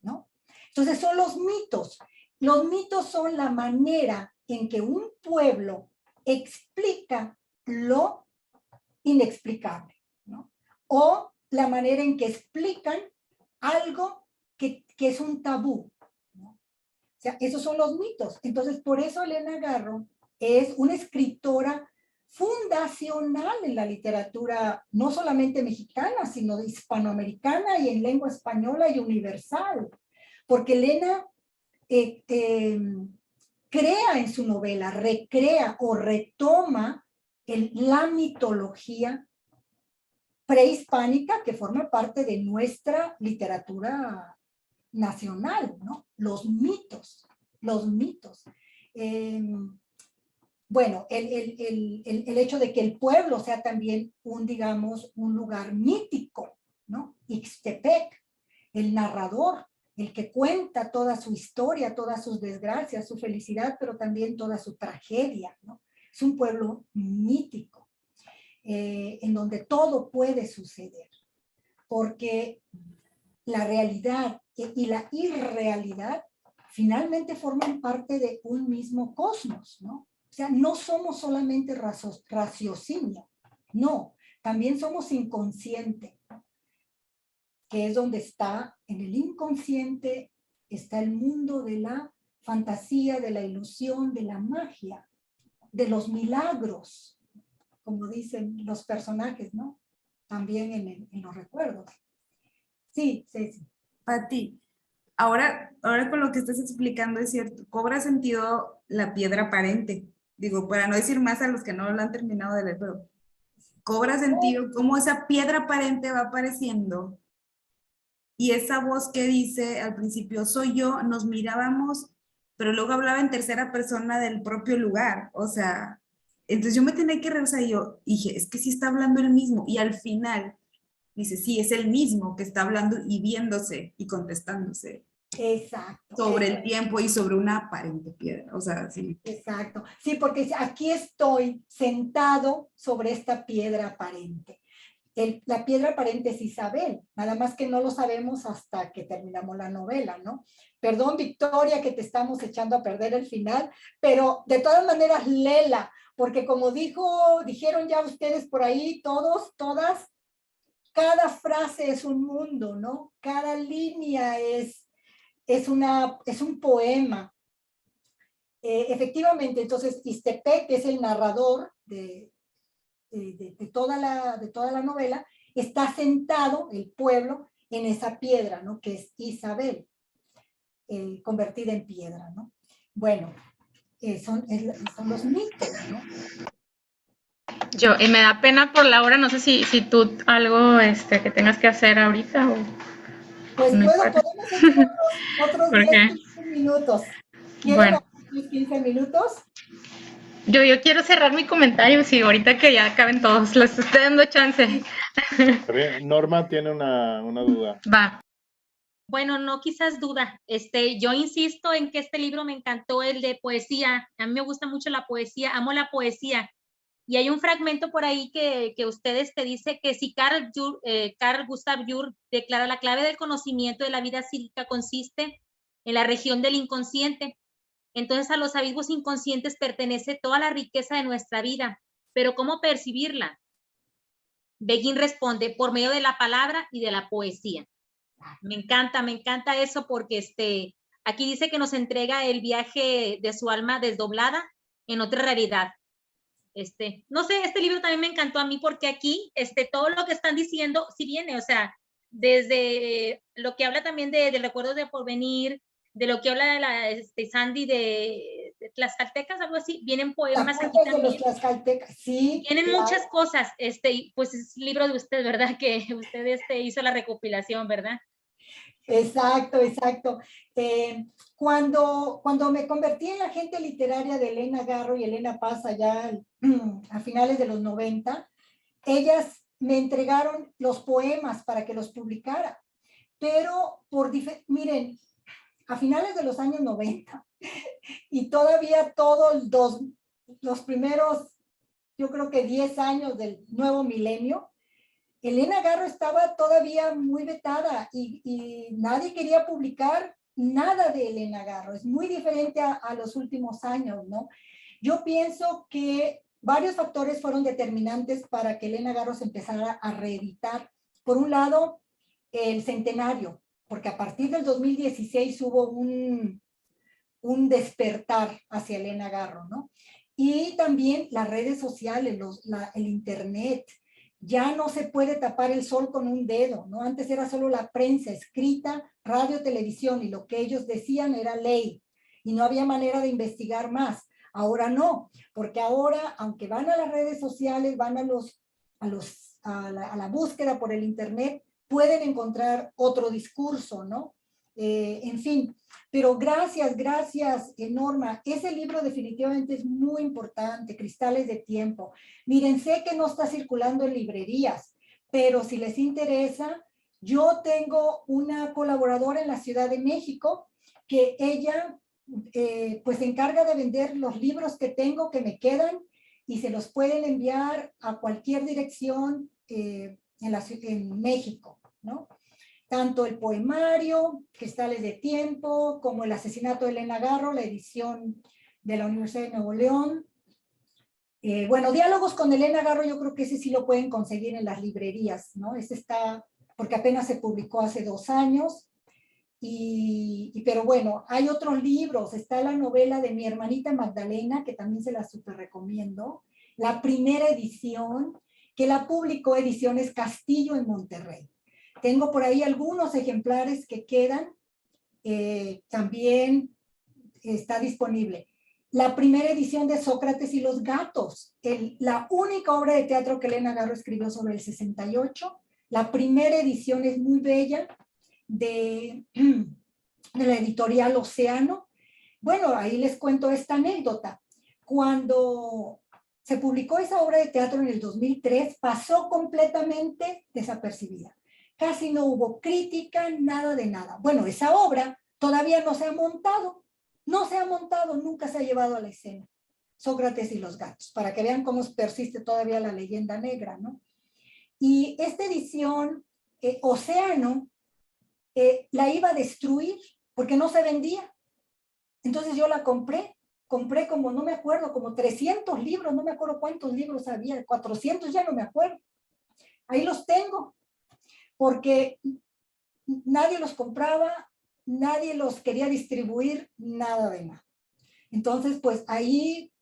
¿no? Entonces son los mitos. Los mitos son la manera en que un pueblo explica lo inexplicable, ¿no? O la manera en que explican algo que es un tabú, ¿no? O sea, esos son los mitos. Entonces, por eso Elena Garro es una escritora fundacional en la literatura, no solamente mexicana, sino hispanoamericana y en lengua española y universal. Porque Elena crea en su novela, recrea o retoma la mitología prehispánica que forma parte de nuestra literatura nacional, ¿no? Los mitos. Bueno, el hecho de que el pueblo sea también digamos, un lugar mítico, ¿no? Ixtepec, el narrador, el que cuenta toda su historia, todas sus desgracias, su felicidad, pero también toda su tragedia, ¿no? Es un pueblo mítico, en donde todo puede suceder, porque la realidad y la irrealidad finalmente forman parte de un mismo cosmos, ¿no? O sea, no somos solamente raciocinio, no, también somos inconsciente, que es donde está, en el inconsciente, está el mundo de la fantasía, de la ilusión, de la magia, de los milagros, como dicen los personajes, ¿no? También en los recuerdos. Sí, sí, sí. Pati, ahora con lo que estás explicando es cierto, cobra sentido la piedra aparente. Digo, para no decir más a los que no lo han terminado de leer, pero cobra sentido cómo esa piedra aparente va apareciendo. Y esa voz que dice al principio, soy yo, nos mirábamos, pero luego hablaba en tercera persona del propio lugar. O sea, entonces yo me tenía que revisar y yo dije, es que sí está hablando el mismo. Y al final dice, sí, es el mismo que está hablando y viéndose y contestándose. Exacto. Sobre el tiempo y sobre una aparente piedra. O sea, sí. Exacto. Sí, porque aquí estoy sentado sobre esta piedra aparente. la piedra aparente es Isabel, nada más que no lo sabemos hasta que terminamos la novela, ¿no? Perdón, Victoria, que te estamos echando a perder el final, pero de todas maneras, léela, porque como dijeron ya ustedes por ahí, todos, todas, cada frase es un mundo, ¿no? Cada línea es un poema. Efectivamente, entonces, Ixtepec, que es el narrador de toda la novela, está sentado, el pueblo, en esa piedra, ¿no? Que es Isabel, convertida en piedra, ¿no? Bueno, son los mitos, ¿no? Y me da pena por Laura, no sé si tú algo que tengas que hacer ahorita o... Pues no podemos importa. seguir otros 10, Porque, 15 minutos. ¿Quieren bueno, otros 15 minutos? yo quiero cerrar mi comentario, sí, ahorita que ya acaben todos, les estoy dando chance. Norma tiene una duda. Va. Bueno, no quizás duda. Yo insisto en que este libro me encantó, el de poesía. A mí me gusta mucho la poesía, amo la poesía. Y hay un fragmento por ahí que ustedes te dice que si Carl Gustav Jung declara la clave del conocimiento de la vida psíquica consiste en la región del inconsciente. Entonces a los abismos inconscientes pertenece toda la riqueza de nuestra vida. Pero ¿cómo percibirla? Begin responde por medio de la palabra y de la poesía. Me encanta eso porque aquí dice que nos entrega el viaje de su alma desdoblada en otra realidad. No sé, este libro también me encantó a mí porque aquí, todo lo que están diciendo, sí viene, o sea, desde lo que habla también de recuerdos de porvenir, de lo que habla de Sandy de Tlaxcaltecas, algo así, vienen poemas aquí De también. los Tlaxcaltecas, sí. Tienen claro. muchas cosas, pues es libro de usted, ¿verdad? Que usted hizo la recopilación, ¿verdad? Exacto. Cuando me convertí en la agente literaria de Elena Garro y Elena Paz allá a finales de los 90, ellas me entregaron los poemas para que los publicara, pero miren, a finales de los años 90 y todavía todos los primeros, yo creo que 10 años del nuevo milenio, Elena Garro estaba todavía muy vetada y nadie quería publicar nada de Elena Garro. Es muy diferente a los últimos años, ¿no? Yo pienso que varios factores fueron determinantes para que Elena Garro se empezara a reeditar. Por un lado, el centenario, porque a partir del 2016 hubo un despertar hacia Elena Garro, ¿no? Y también las redes sociales, el internet. Ya no se puede tapar el sol con un dedo, ¿no? Antes era solo la prensa escrita, radio, televisión, y lo que ellos decían era ley, y no había manera de investigar más. Ahora no, porque ahora, aunque van a las redes sociales, van a la búsqueda por el internet, pueden encontrar otro discurso, ¿no? En fin, pero gracias, Norma. Ese libro definitivamente es muy importante, Cristales de Tiempo. Miren, sé que no está circulando en librerías, pero si les interesa, yo tengo una colaboradora en la Ciudad de México que ella pues se encarga de vender los libros que tengo, que me quedan, y se los pueden enviar a cualquier dirección en México, ¿no? Tanto el poemario, Cristales de Tiempo, como El asesinato de Elena Garro, la edición de la Universidad de Nuevo León. Bueno, Diálogos con Elena Garro, yo creo que ese sí lo pueden conseguir en las librerías, ¿no? Ese está, porque apenas se publicó hace 2 años. Pero bueno, hay otros libros. Está la novela de Mi hermanita Magdalena, que también se la súper recomiendo. La primera edición, que la publicó Ediciones Castillo en Monterrey. Tengo por ahí algunos ejemplares que quedan, también está disponible. La primera edición de Sócrates y los gatos, la única obra de teatro que Elena Garro escribió sobre el 68. La primera edición es muy bella, de la editorial Océano. Bueno, ahí les cuento esta anécdota. Cuando se publicó esa obra de teatro en el 2003, pasó completamente desapercibida. Casi no hubo crítica, nada de nada. Bueno, esa obra todavía no se ha montado, nunca se ha llevado a la escena. Sócrates y los gatos, para que vean cómo persiste todavía la leyenda negra, ¿no? Y esta edición, Océano, la iba a destruir porque no se vendía. Entonces yo la compré como, no me acuerdo, como 300 libros, no me acuerdo cuántos libros había, 400, ya no me acuerdo. Ahí los tengo, porque nadie los compraba, nadie los quería distribuir, nada de nada. Entonces, pues ahí,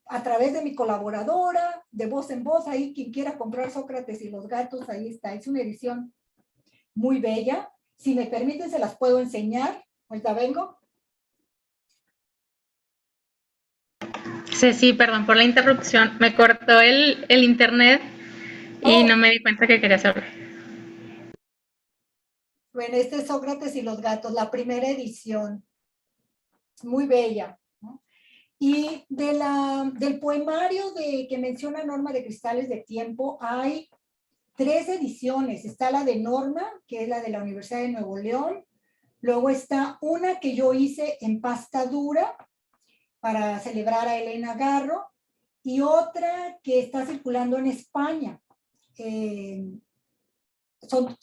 a través de mi colaboradora, de voz en voz, ahí quien quiera comprar Sócrates y los gatos, ahí está. Es una edición muy bella. Si me permiten, se las puedo enseñar. Ahorita vengo. Sí, perdón por la interrupción. Me cortó el internet y no me di cuenta que querías hablar. Bueno, este es Sócrates y los gatos, la primera edición. Muy bella, ¿no? Y del poemario que menciona Norma de Cristales de Tiempo, hay 3 ediciones. Está la de Norma, que es la de la Universidad de Nuevo León. Luego está una que yo hice en pasta dura para celebrar a Elena Garro, y otra que está circulando en España. Son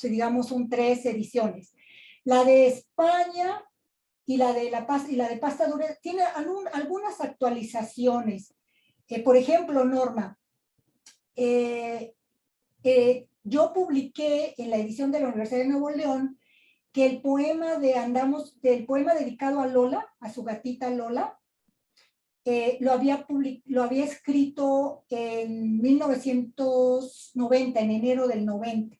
3 ediciones. La de España y la de pasta dura tiene algunas actualizaciones. Por ejemplo, Norma, yo publiqué en la edición de la Universidad de Nuevo León que el poema dedicado a Lola, a su gatita Lola, lo había escrito en 1990, en enero del 90.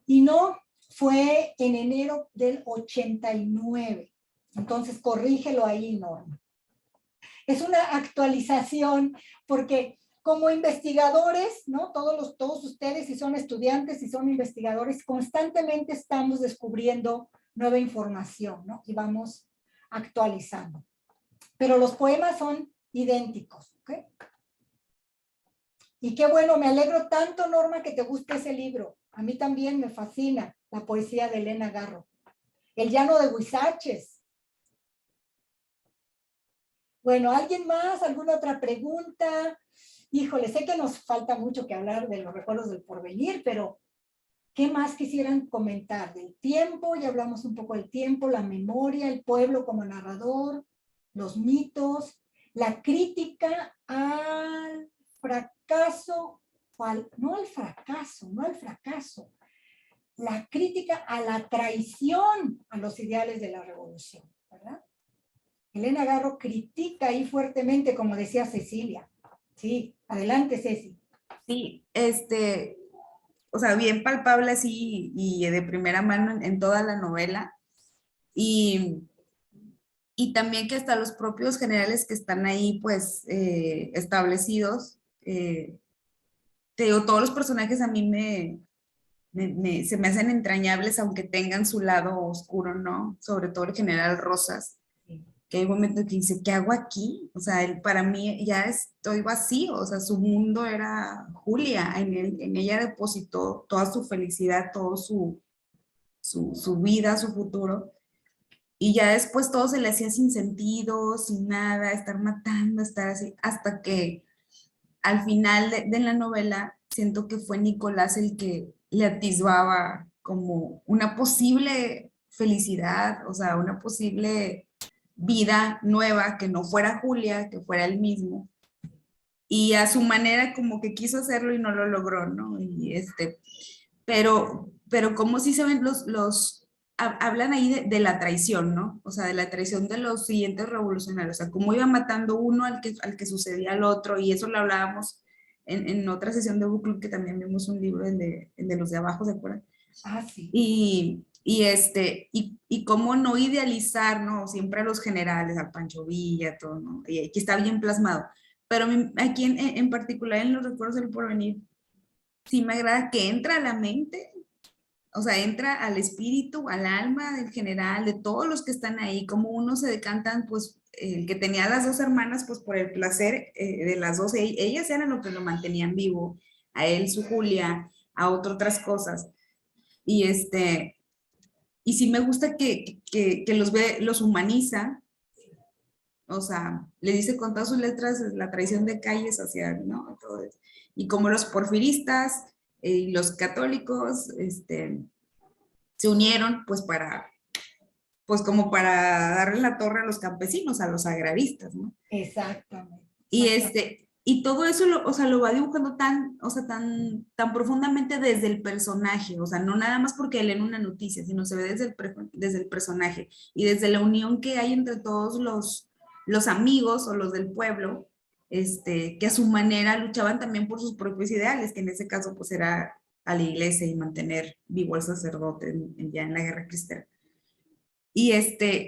Y no, fue en enero del 89. Entonces, corrígelo ahí, Norma. Es una actualización porque como investigadores, ¿no? Todos ustedes, si son estudiantes, si son investigadores, constantemente estamos descubriendo nueva información, ¿no? Y vamos actualizando. Pero los poemas son idénticos, ¿ok? Y qué bueno, me alegro tanto, Norma, que te guste ese libro. A mí también me fascina la poesía de Elena Garro. El llano de Huizaches. Bueno, ¿alguien más? ¿Alguna otra pregunta? Híjole, sé que nos falta mucho que hablar de los recuerdos del porvenir, pero ¿qué más quisieran comentar? Del tiempo, ya hablamos un poco del tiempo, la memoria, el pueblo como narrador, los mitos, la crítica al fracaso, no al fracaso, la crítica a la traición a los ideales de la revolución, ¿verdad? Elena Garro critica ahí fuertemente, como decía Cecilia. Sí, adelante, Ceci. Sí, o sea, bien palpable así y de primera mano en toda la novela. Y también que hasta los propios generales que están ahí, pues, establecidos, te digo, todos los personajes a mí se me hacen entrañables, aunque tengan su lado oscuro, ¿no? Sobre todo el general Rosas, que hay un momento que dice, ¿qué hago aquí? O sea, para mí ya estoy vacío, o sea, su mundo era Julia, en ella depositó toda su felicidad, todo su vida, su futuro, y ya después todo se le hacía sin sentido, sin nada, estar matando, estar así, hasta que al final de la novela siento que fue Nicolás el que le atisbaba como una posible felicidad, o sea, una posible vida nueva, que no fuera Julia, que fuera él mismo. Y a su manera como que quiso hacerlo y no lo logró, ¿no? Y pero como si se ven hablan ahí de la traición, ¿no? O sea, de la traición de los siguientes revolucionarios, o sea, cómo iba matando uno al que sucedía al otro, y eso lo hablábamos en otra sesión de Book Club, que también vimos un libro, el de los de abajo, ¿se acuerdan? Ah, sí. Y cómo no idealizar, ¿no? Siempre a los generales, al Pancho Villa, todo, ¿no? Y aquí está bien plasmado. Pero aquí en particular en los recuerdos del porvenir, sí me agrada que entra a la mente, o sea, entra al espíritu, al alma del general, de todos los que están ahí, como unos se decantan, pues, el que tenía las 2 hermanas, pues por el placer de las 2, ellas eran lo que lo mantenían vivo, a él su Julia, a otro otras cosas. Y sí me gusta que los humaniza, o sea, le dice con todas sus letras la traición de Calles hacia, ¿no? Todo eso. Y como los porfiristas, y los católicos se unieron pues como para darle la torre a los campesinos, a los agraristas, ¿no? Exactamente. Y todo eso lo va dibujando tan profundamente desde el personaje, o sea, no nada más porque leen una noticia, sino se ve desde el personaje y desde la unión que hay entre todos los amigos o los del pueblo, que a su manera luchaban también por sus propios ideales, que en ese caso pues era a la iglesia y mantener vivo al sacerdote ya en la guerra cristera. Y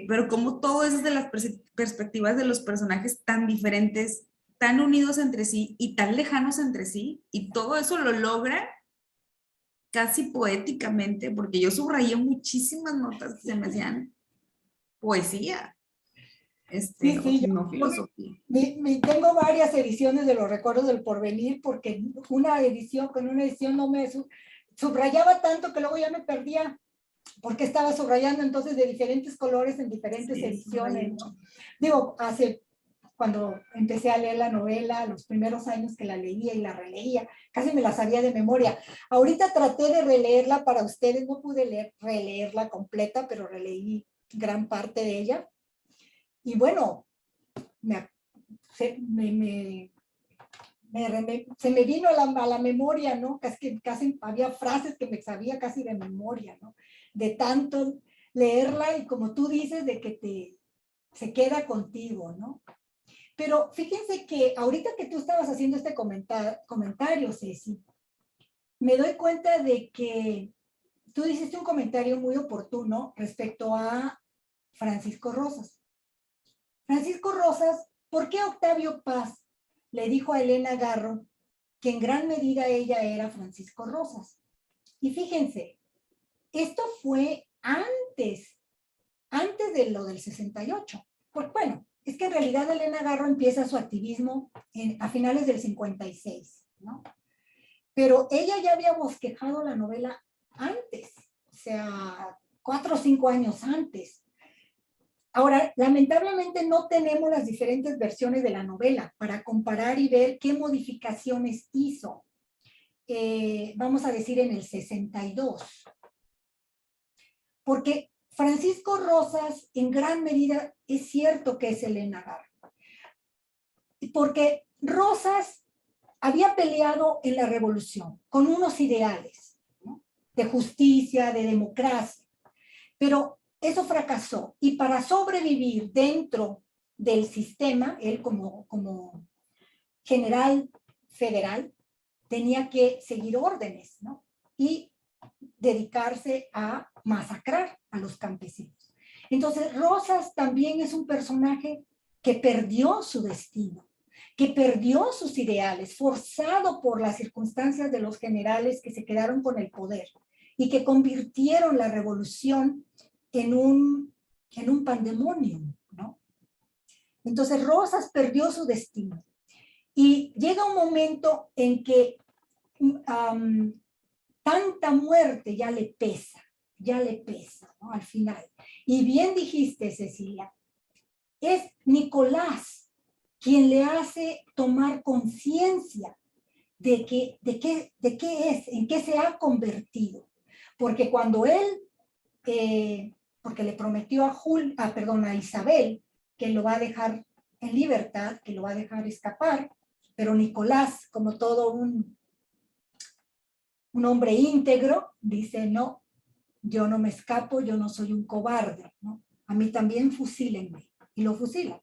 pero como todo eso es de las perspectivas de los personajes tan diferentes, tan unidos entre sí y tan lejanos entre sí, y todo eso lo logra casi poéticamente, porque yo subrayé muchísimas notas que se me hacían poesía, no filosofía. Tengo varias ediciones de Los Recuerdos del Porvenir, porque con una edición no me subrayaba tanto que luego ya me perdía, porque estaba subrayando entonces de diferentes colores en diferentes ediciones, ¿no? Digo, cuando empecé a leer la novela, los primeros años que la leía y la releía, casi me la sabía de memoria. Ahorita traté de releerla para ustedes, no pude releerla completa, pero releí gran parte de ella. Y bueno, se me vino a la memoria, ¿no? Casi había frases que me sabía casi de memoria, ¿no? De tanto leerla y como tú dices, de que se queda contigo, ¿no? Pero fíjense que ahorita que tú estabas haciendo este comentario, Ceci, me doy cuenta de que tú hiciste un comentario muy oportuno respecto a Francisco Rosas. Francisco Rosas, ¿por qué Octavio Paz le dijo a Elena Garro que en gran medida ella era Francisco Rosas? Y fíjense, esto fue antes de lo del 68. Pues bueno, es que en realidad Elena Garro empieza su activismo a finales del 56, ¿no? Pero ella ya había bosquejado la novela antes, o sea, 4 o 5 años antes. Ahora, lamentablemente no tenemos las diferentes versiones de la novela para comparar y ver qué modificaciones hizo, vamos a decir en el 62. Porque Francisco Rosas, en gran medida, es cierto que es Elena Garro. Porque Rosas había peleado en la revolución con unos ideales, ¿no? De justicia, de democracia. Pero eso fracasó. Y para sobrevivir dentro del sistema, él como general federal, tenía que seguir órdenes, ¿no? Y dedicarse a masacrar a los campesinos. Entonces, Rosas también es un personaje que perdió su destino, que perdió sus ideales, forzado por las circunstancias de los generales que se quedaron con el poder y que convirtieron la revolución en un pandemonium, ¿no? Entonces, Rosas perdió su destino. Y llega un momento en que tanta muerte ya le pesa, ¿no? Al final. Y bien dijiste, Cecilia, es Nicolás quien le hace tomar conciencia de qué es, en qué se ha convertido. Porque cuando él, porque le prometió a Isabel que lo va a dejar en libertad, que lo va a dejar escapar, pero Nicolás, como todo un hombre íntegro, dice, no, yo no me escapo, yo no soy un cobarde, ¿no? A mí también fusílenme, y lo fusilan.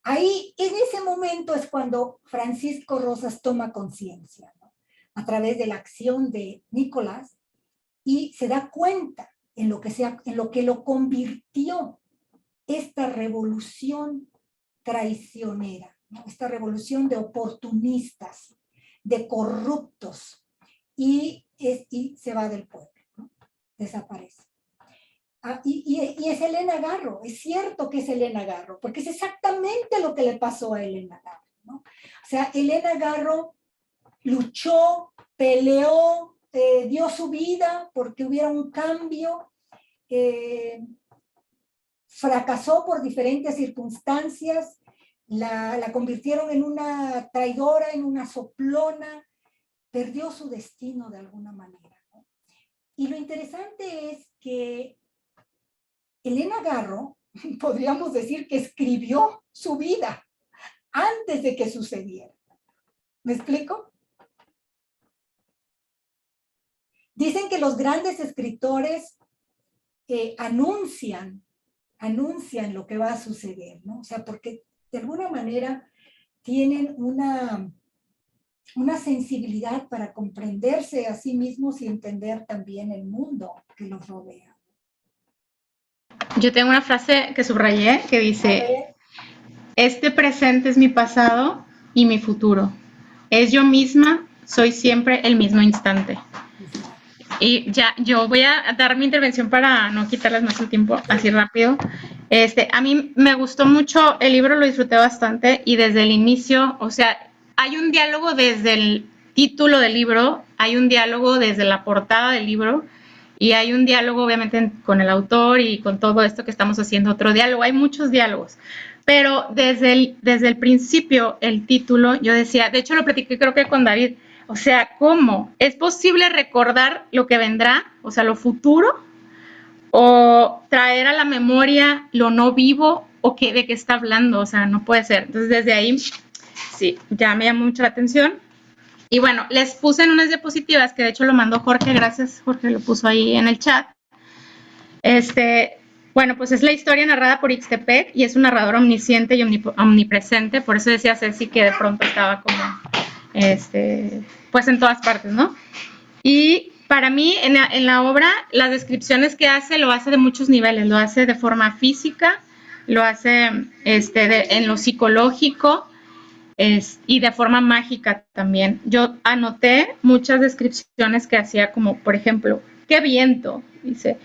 Ahí, en ese momento es cuando Francisco Rosas toma conciencia, ¿no? A través de la acción de Nicolás, y se da cuenta en lo que lo convirtió esta revolución traicionera, ¿no? Esta revolución de oportunistas, de corruptos, y se va del pueblo, ¿no? Desaparece. Y es Elena Garro, es cierto que es Elena Garro, porque es exactamente lo que le pasó a Elena Garro, ¿no? O sea, Elena Garro luchó, peleó, dio su vida porque hubiera un cambio, fracasó por diferentes circunstancias, la convirtieron en una traidora, en una soplona, perdió su destino de alguna manera, ¿no? Y lo interesante es que Elena Garro, podríamos decir que escribió su vida antes de que sucediera. ¿Me explico? Dicen que los grandes escritores anuncian lo que va a suceder, ¿no? O sea, porque de alguna manera tienen una sensibilidad para comprenderse a sí mismos y entender también el mundo que los rodea. Yo tengo una frase que subrayé que A dice, ver, este presente es mi pasado y mi futuro. Es yo misma, soy siempre el mismo instante. Y ya, yo voy a dar mi intervención para no quitarles más el tiempo así rápido. A mí me gustó mucho el libro, lo disfruté bastante y desde el inicio, o sea, hay un diálogo desde el título del libro, hay un diálogo desde la portada del libro y hay un diálogo obviamente con el autor y con todo esto que estamos haciendo, otro diálogo, hay muchos diálogos. Pero desde el principio, el título, yo decía, de hecho lo platiqué creo que con David, o sea, ¿cómo? ¿Es posible recordar lo que vendrá, o sea, lo futuro? ¿O traer a la memoria lo no vivo? ¿O qué, de qué está hablando? O sea, no puede ser. Entonces, desde ahí, sí, ya me llamó mucho la atención. Y bueno, les puse en unas diapositivas, que de hecho lo mandó Jorge, gracias, Jorge, lo puso ahí en el chat. Bueno, pues es la historia narrada por Ixtepec y es un narrador omnisciente y omnipresente, por eso decía Ceci que de pronto estaba como, pues en todas partes, ¿no? Y para mí, en la obra, las descripciones que hace, lo hace de muchos niveles, lo hace de forma física, lo hace en lo psicológico y de forma mágica también. Yo anoté muchas descripciones que hacía como, por ejemplo, qué viento, dice.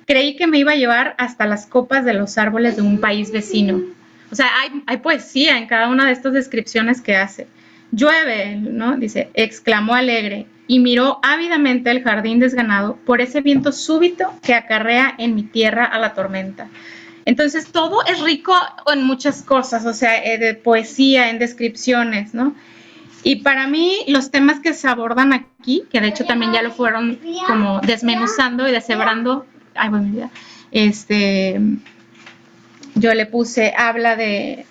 Creí que me iba a llevar hasta las copas de los árboles de un país vecino. O sea, hay poesía en cada una de estas descripciones que hace. Llueve, ¿no? Dice, exclamó alegre y miró ávidamente el jardín desganado por ese viento súbito que acarrea en mi tierra a la tormenta. Entonces, todo es rico en muchas cosas, o sea, de poesía, en descripciones, ¿no? Y para mí, los temas que se abordan aquí, que de hecho también ya lo fueron como desmenuzando y deshebrando, ay, bueno, mi vida, yo le puse, habla de,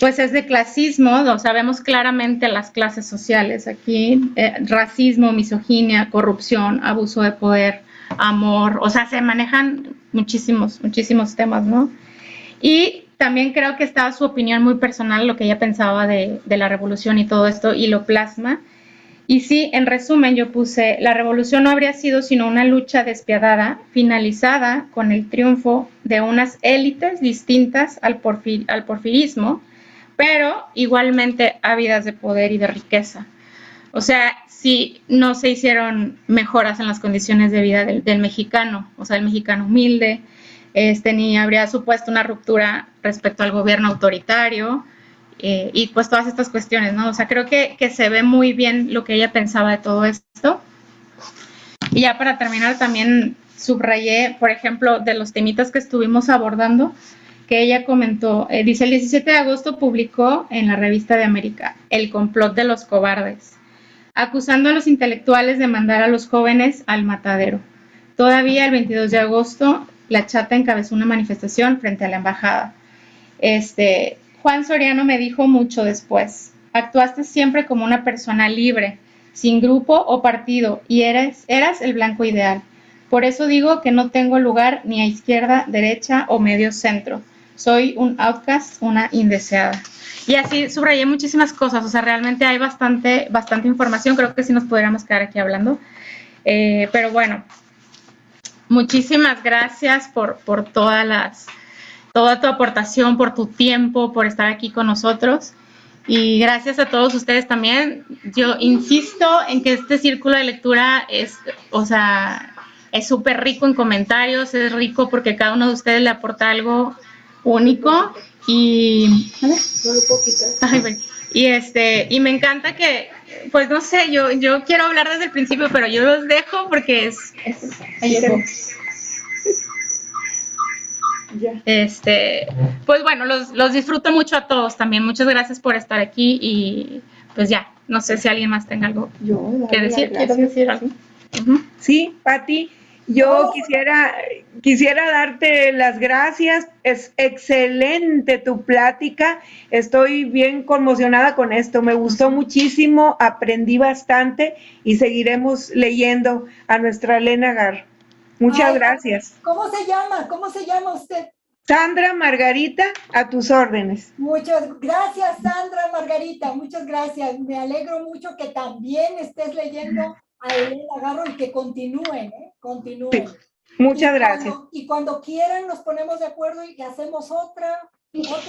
pues es de clasismo, o sea, vemos claramente las clases sociales aquí, racismo, misoginia, corrupción, abuso de poder, amor, o sea, se manejan muchísimos temas, ¿no? Y también creo que estaba su opinión muy personal, lo que ella pensaba de la revolución y todo esto, y lo plasma. Y sí, en resumen, yo puse, la revolución no habría sido sino una lucha despiadada, finalizada con el triunfo de unas élites distintas al porfirismo, pero igualmente ávidas de poder y de riqueza. O sea, sí, no se hicieron mejoras en las condiciones de vida del mexicano, o sea, el mexicano humilde, ni habría supuesto una ruptura respecto al gobierno autoritario y pues todas estas cuestiones, ¿no? O sea, creo que se ve muy bien lo que ella pensaba de todo esto. Y ya para terminar también subrayé, por ejemplo, de los temitas que estuvimos abordando, que ella comentó, dice, el 17 de agosto publicó en la Revista de América El complot de los cobardes, acusando a los intelectuales de mandar a los jóvenes al matadero. Todavía el 22 de agosto, La Chata encabezó una manifestación frente a la embajada. Juan Soriano me dijo mucho después, actuaste siempre como una persona libre, sin grupo o partido, y eras el blanco ideal. Por eso digo que no tengo lugar ni a izquierda, derecha o medio centro. Soy un outcast, una indeseada. Y así subrayé muchísimas cosas, o sea, realmente hay bastante información, creo que sí nos podríamos quedar aquí hablando. Pero bueno, muchísimas gracias por toda tu aportación, por tu tiempo, por estar aquí con nosotros. Y gracias a todos ustedes también. Yo insisto en que este círculo de lectura es súper rico en comentarios, es rico porque cada uno de ustedes le aporta algo único y y me encanta que, pues no sé, yo quiero hablar desde el principio, pero yo los dejo porque Ya. Pues bueno, los disfruto mucho a todos también. Muchas gracias por estar aquí y pues ya, no sé si alguien más tenga algo que decir. ¿Quieres decir algo? Sí, Pati, yo quisiera darte las gracias. Es excelente tu plática. Estoy bien conmocionada con esto. Me gustó muchísimo, aprendí bastante y seguiremos leyendo a nuestra Elena Garro. Muchas gracias. ¿Cómo se llama? ¿Cómo se llama usted? Sandra Margarita, a tus órdenes. Muchas gracias, Sandra Margarita. Muchas gracias. Me alegro mucho que también estés leyendo a Elena Garro y que continúen, continúen. Sí. Muchas gracias. Y cuando quieran nos ponemos de acuerdo y hacemos otro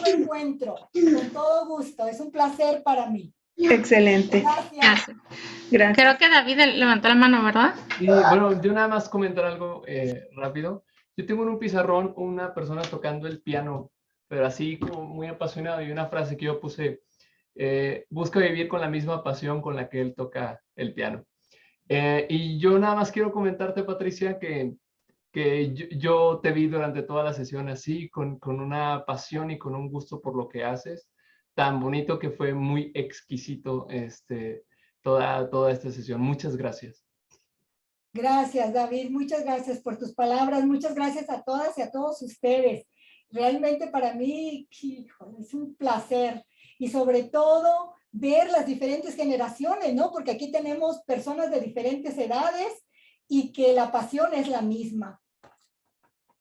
encuentro. Con todo gusto. Es un placer para mí. Excelente. Gracias. Gracias. Creo que David levantó la mano, ¿verdad? Y bueno, yo nada más comentar algo rápido. Yo tengo en un pizarrón una persona tocando el piano, pero así como muy apasionado, y una frase que yo puse, busca vivir con la misma pasión con la que él toca el piano. Y yo nada más quiero comentarte, Patricia, que yo te vi durante toda la sesión así, con una pasión y con un gusto por lo que haces, tan bonito que fue muy exquisito toda esta sesión. Muchas gracias. Gracias, David. Muchas gracias por tus palabras. Muchas gracias a todas y a todos ustedes. Realmente para mí, híjole, es un placer. Y sobre todo, ver las diferentes generaciones, ¿no? Porque aquí tenemos personas de diferentes edades y que la pasión es la misma.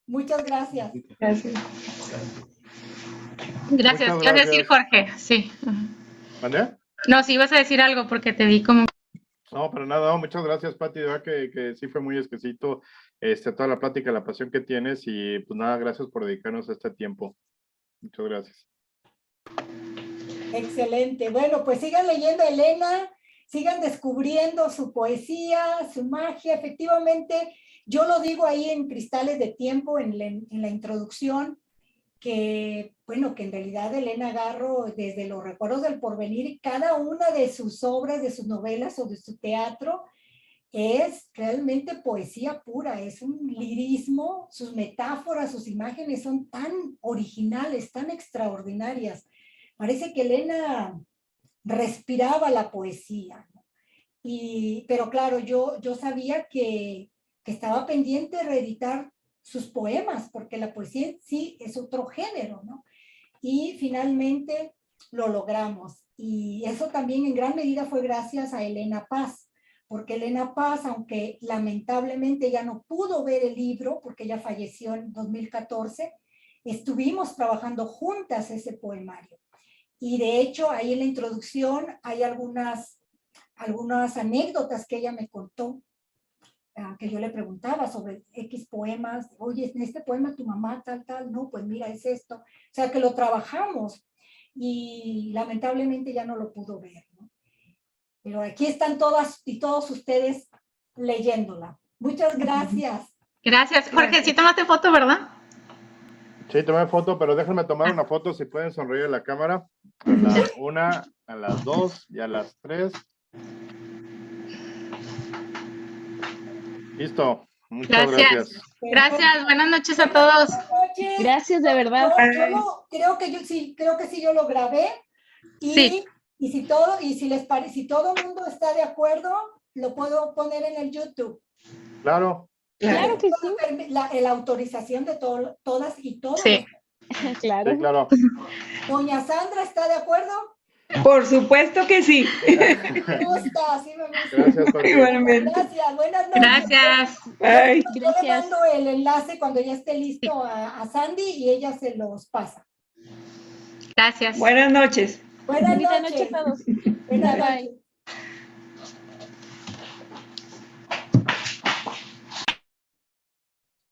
Muchas gracias. Gracias. Gracias. ¿Qué vas a decir, Jorge? Sí. ¿Vale? No, sí ibas a decir algo porque te vi como... No, pero nada, no, muchas gracias, Pati, de verdad que sí fue muy exquisito toda la plática, la pasión que tienes y pues nada, gracias por dedicarnos este tiempo. Muchas gracias. Excelente. Bueno, pues sigan leyendo a Elena, sigan descubriendo su poesía, su magia. Efectivamente, yo lo digo ahí en Cristales de Tiempo, en la introducción, que, bueno, que en realidad Elena Garro, desde Los Recuerdos del Porvenir, cada una de sus obras, de sus novelas o de su teatro, es realmente poesía pura, es un lirismo, sus metáforas, sus imágenes son tan originales, tan extraordinarias. Parece que Elena respiraba la poesía, ¿no? Pero claro, yo sabía que estaba pendiente de reeditar sus poemas, porque la poesía en sí es otro género, ¿no? Y finalmente lo logramos. Y eso también en gran medida fue gracias a Elena Paz, porque Elena Paz, aunque lamentablemente ya no pudo ver el libro, porque ella falleció en 2014, estuvimos trabajando juntas ese poemario. Y de hecho, ahí en la introducción hay algunas anécdotas que ella me contó, que yo le preguntaba sobre X poemas. Oye, en este poema tu mamá tal, no, pues mira, es esto. O sea, que lo trabajamos y lamentablemente ya no lo pudo ver, ¿no? Pero aquí están todas y todos ustedes leyéndola. Muchas gracias. Gracias. Jorge, sí tomaste foto, ¿verdad? Sí, tomé foto, pero déjenme tomar una foto si pueden sonreír a la cámara. A la 1, a las 2 y a las 3. Listo. Muchas gracias. Gracias. Buenas noches a todos. Buenas noches. Gracias, de verdad. Creo que sí yo lo grabé. Sí. Y si les parece, si todo el mundo está de acuerdo, lo puedo poner en el YouTube. Claro. Claro que sí. La autorización de todas y todos. Sí. Claro. Sí, claro. Doña Sandra, ¿está de acuerdo? Por supuesto que sí. Me gusta, sí me gusta. Gracias, Jorge. Igualmente. Gracias, buenas noches. Gracias. Bye. Yo le mando el enlace cuando ya esté listo a Sandy y ella se los pasa. Gracias. Buenas noches. Buenas Bonita noches. noche a todos. Buenas Bye, bye. noches.